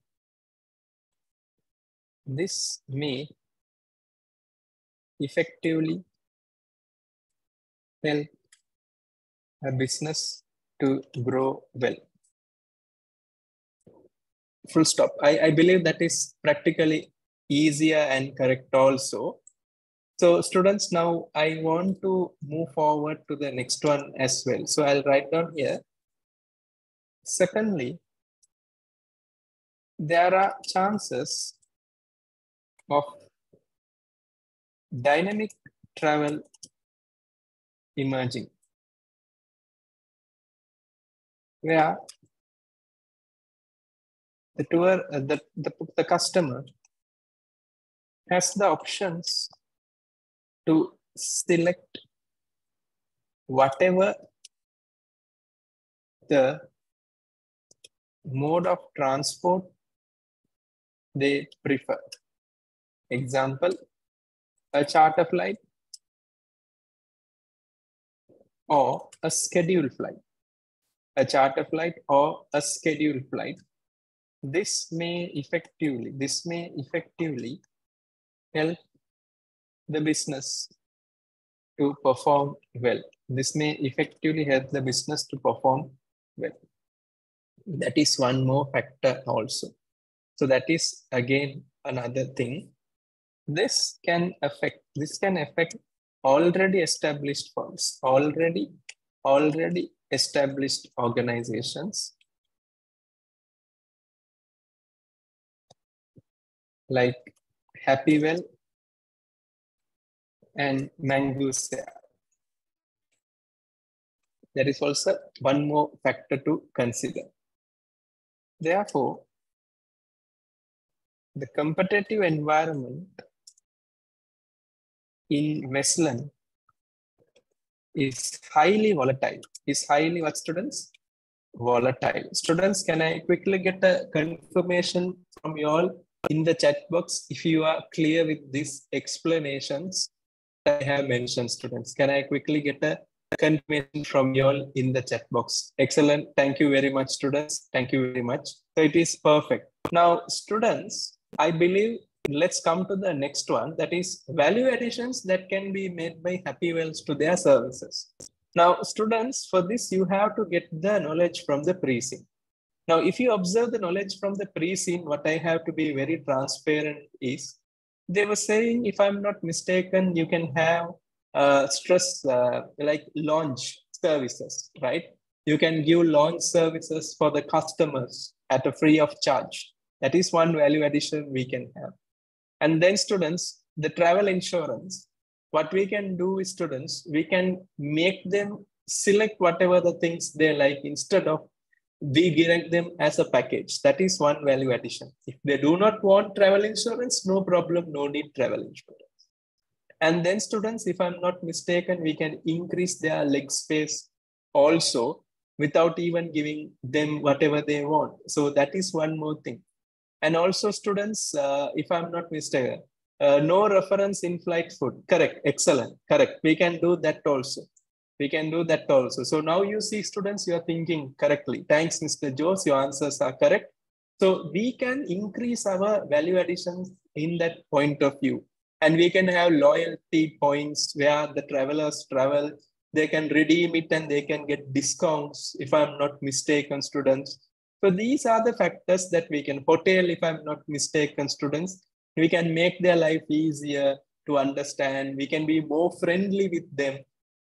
this may effectively help a business to grow well. Full stop. I believe that is practically easier and correct also. So students, now I want to move forward to the next one as well. So I'll write down here. Secondly, there are chances of dynamic travel emerging, where the customer has the options to select whatever the mode of transport they prefer. Example, a charter flight or a scheduled flight. A charter flight or a scheduled flight. This may effectively help the business to perform well. This may effectively help the business to perform well. That is one more factor also. So that is again another thing. This can affect already established firms, already established organizations like Happywell and Mangusia. There is also one more factor to consider. Therefore, the competitive environment in Westland is highly volatile. Is highly what, students? Volatile. Students, can I quickly get a confirmation from you all in the chat box if you are clear with these explanations I have mentioned, students? Can I quickly get a confirmation from you all in the chat box? Excellent. Thank you very much, students. Thank you very much. So it is perfect. Now, students, I believe let's come to the next one, that is value additions that can be made by Happywells to their services. Now, students, for this, you have to get the knowledge from the pre-scene. Now, if you observe the knowledge from the pre-scene, what I have to be very transparent is, they were saying, if I'm not mistaken, you can have stress like launch services, right? You can give launch services for the customers at a free of charge. That is one value addition we can have. And then students, the travel insurance, what we can do is, students, we can make them select whatever the things they like instead of we give them as a package. That is one value addition. If they do not want travel insurance, no problem, no need travel insurance. And then students, if I'm not mistaken, we can increase their leg space also without even giving them whatever they want. So that is one more thing. And also students, if I'm not mistaken, no reference in-flight food. Correct, excellent, correct. We can do that also. We can do that also. So now you see, students, you are thinking correctly. Thanks, Mr. Jose, your answers are correct. So we can increase our value additions in that point of view. And we can have loyalty points where the travelers travel, they can redeem it and they can get discounts, if I'm not mistaken, students. So these are the factors that we can, hotel, if I'm not mistaken, students, we can make their life easier to understand. We can be more friendly with them.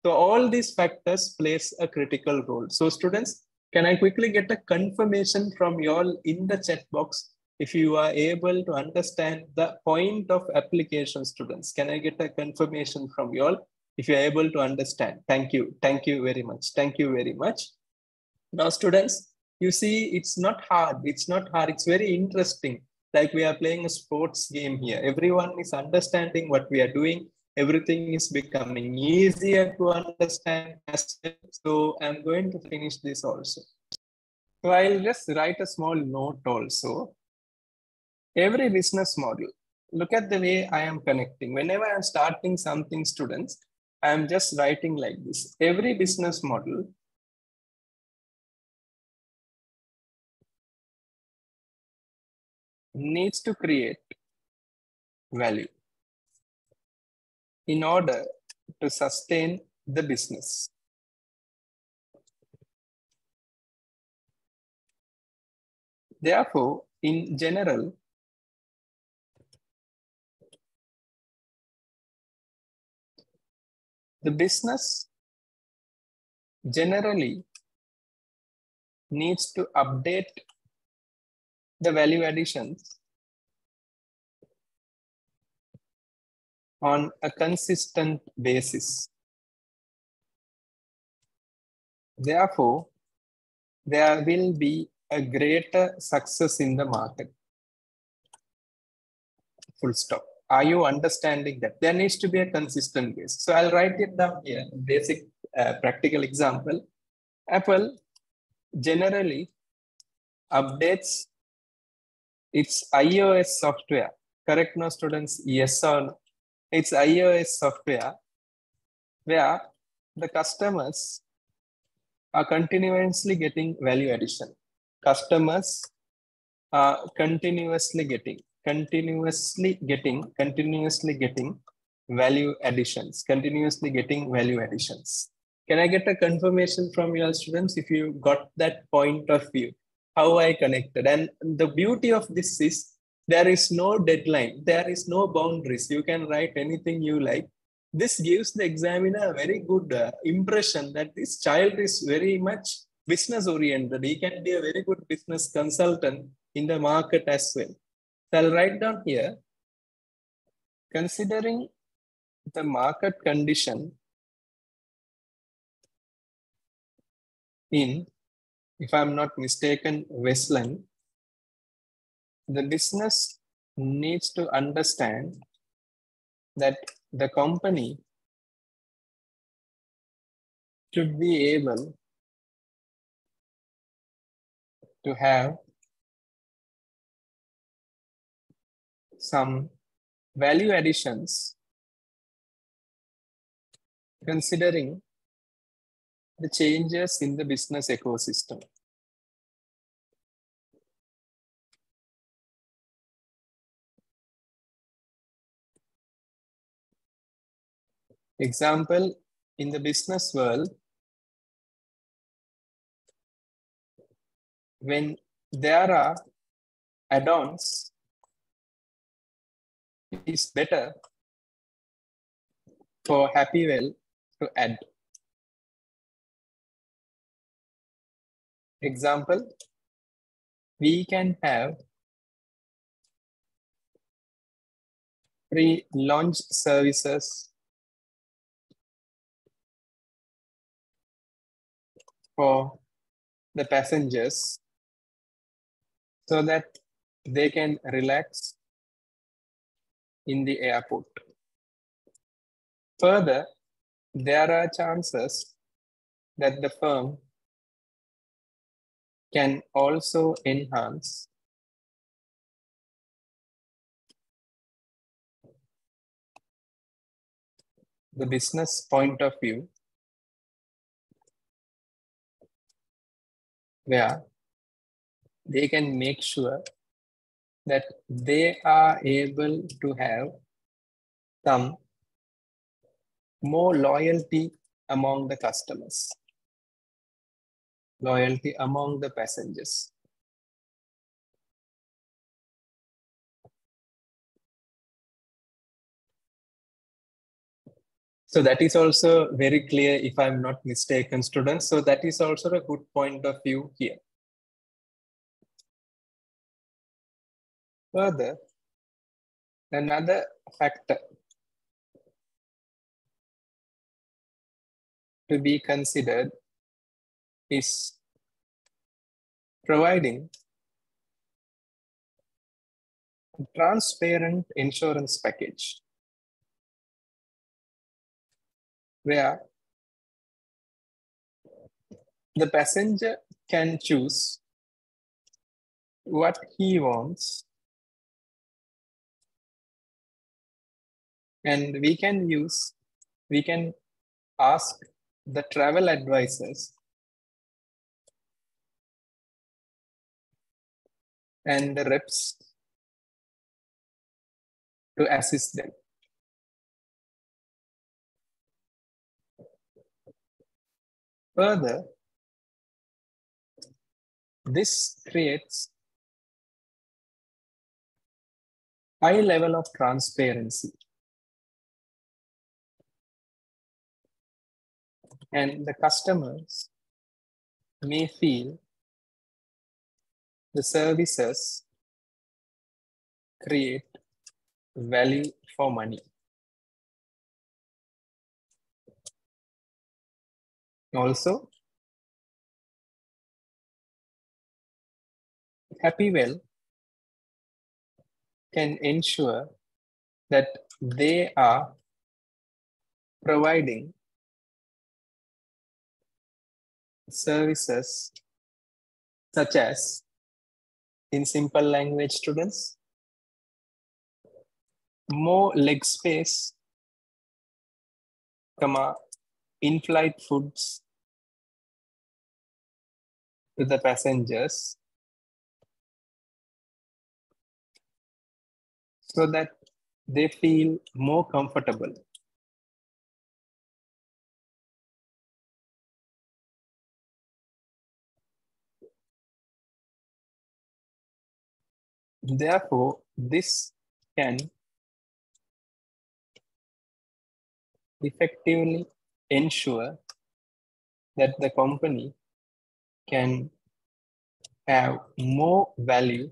So all these factors plays a critical role. So students, can I quickly get a confirmation from you all in the chat box if you are able to understand the point of application, students? Can I get a confirmation from you all if you are able to understand? Thank you. Thank you very much. Thank you very much. Now, students, you see, it's not hard. It's not hard. It's very interesting. Like we are playing a sports game here. Everyone is understanding what we are doing. Everything is becoming easier to understand. So I'm going to finish this also. So I'll just write a small note also. Every business model, look at the way I am connecting. Whenever I'm starting something, students, I'm just writing like this. Every business model needs to create value in order to sustain the business. Therefore, in general, the business generally needs to update the value additions on a consistent basis. Therefore, there will be a greater success in the market. Full stop. Are you understanding that? There needs to be a consistent base. So I'll write it down here. Basic practical example. Apple generally updates its iOS software. Correct now, students? Yes or no? It's iOS software where the customers are continuously getting value addition. Customers are continuously getting value additions, Can I get a confirmation from your students if you got that point of view? how I connected. And the beauty of this is there is no deadline, there is no boundaries. You can write anything you like. This gives the examiner a very good impression that this child is very much business oriented. He can be a very good business consultant in the market as well. So I'll write down here, considering the market condition in, if I'm not mistaken, Westland, the business needs to understand that the company should be able to have some value additions considering the changes in the business ecosystem. Example, in the business world, when there are add-ons, it is better for Happywell to add. Example, we can have pre-launch services for the passengers so that they can relax in the airport. Further, there are chances that the firm can also enhance the business point of view, where they can make sure that they are able to have some more loyalty among the customers, loyalty among the passengers. So that is also very clear, if I'm not mistaken, students. So that is also a good point of view here. Further, another factor to be considered is providing a transparent insurance package, where the passenger can choose what he wants, and we can ask the travel advisors and the reps to assist them. Further, this creates high level of transparency, and the customers may feel the services create value for money. Also, Happywell can ensure that they are providing services such as, in simple language, students, more leg space, in-flight foods to the passengers, so that they feel more comfortable. Therefore, this can effectively ensure that the company can have more value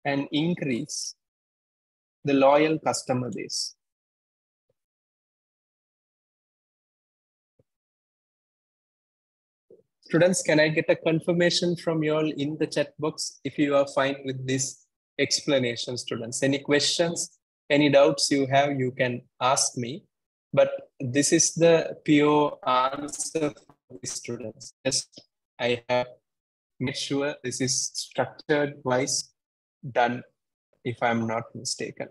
and increase the loyal customer base. Students, can I get a confirmation from you all in the chat box if you are fine with this explanation, students? Any questions, any doubts you have, you can ask me. But this is the pure answer for the students. Just I have made sure this is structured wise done, if I'm not mistaken.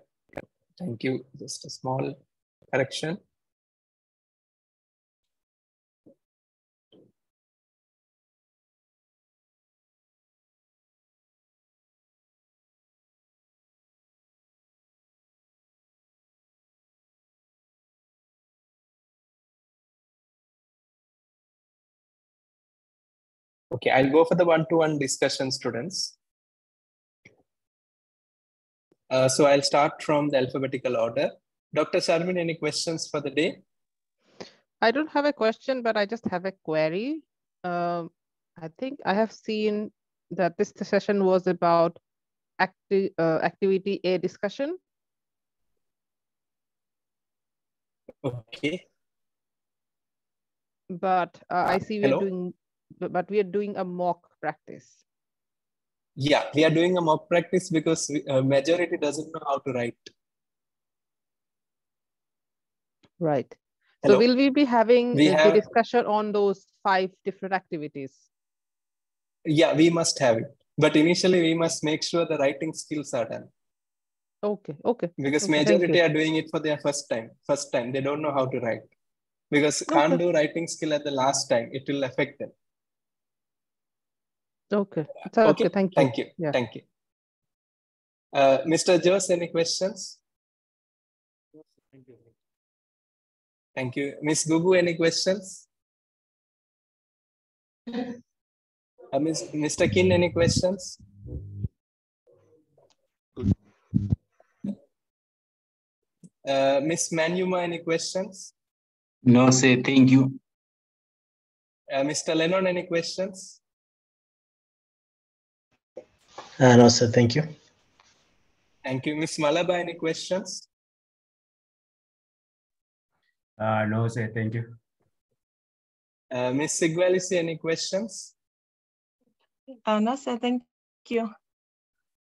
Thank you. Just a small correction. Okay, I'll go for the one-to-one discussion, students. So I'll start from the alphabetical order. Dr. Sharmin, any questions for the day? I don't have a question, but I just have a query. I think I have seen that this session was about activity A discussion. Okay. But I see we are doing a mock practice. Yeah, we are doing a mock practice because majority doesn't know how to write. Right. Hello? So will we be having the discussion on those 5 different activities? Yeah, we must have it. But initially we must make sure the writing skills are done. Okay, okay. Because okay, majority are doing it for their first time. They don't know how to write. Because can't do writing skill at the last time, it will affect them. Okay. Okay, thank you. Thank you. Yeah. Thank you. Mr. Jose, any questions? Thank you. Miss Gugu, any questions? Mr. Kin, any questions? Miss Manuma, any questions? No, sir. Thank you. Mr. Lennon, any questions? No, sir. Thank you. Thank you. Miss Malaba, any questions? No, sir. Thank you. Miss Sigwalisi, any questions? No, sir. Thank you.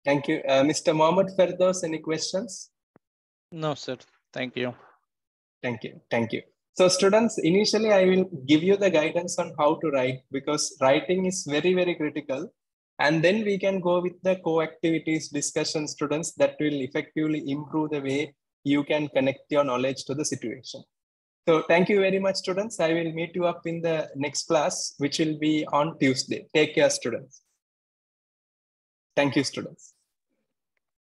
Thank you. Mr. Mohammed Ferdos, any questions? No, sir. Thank you. Thank you. Thank you. So students, initially I will give you the guidance on how to write because writing is very, very critical. And then we can go with the co-activities discussion, students, that will effectively improve the way you can connect your knowledge to the situation. So thank you very much, students. I will meet you up in the next class, which will be on Tuesday. Take care, students. Thank you, students.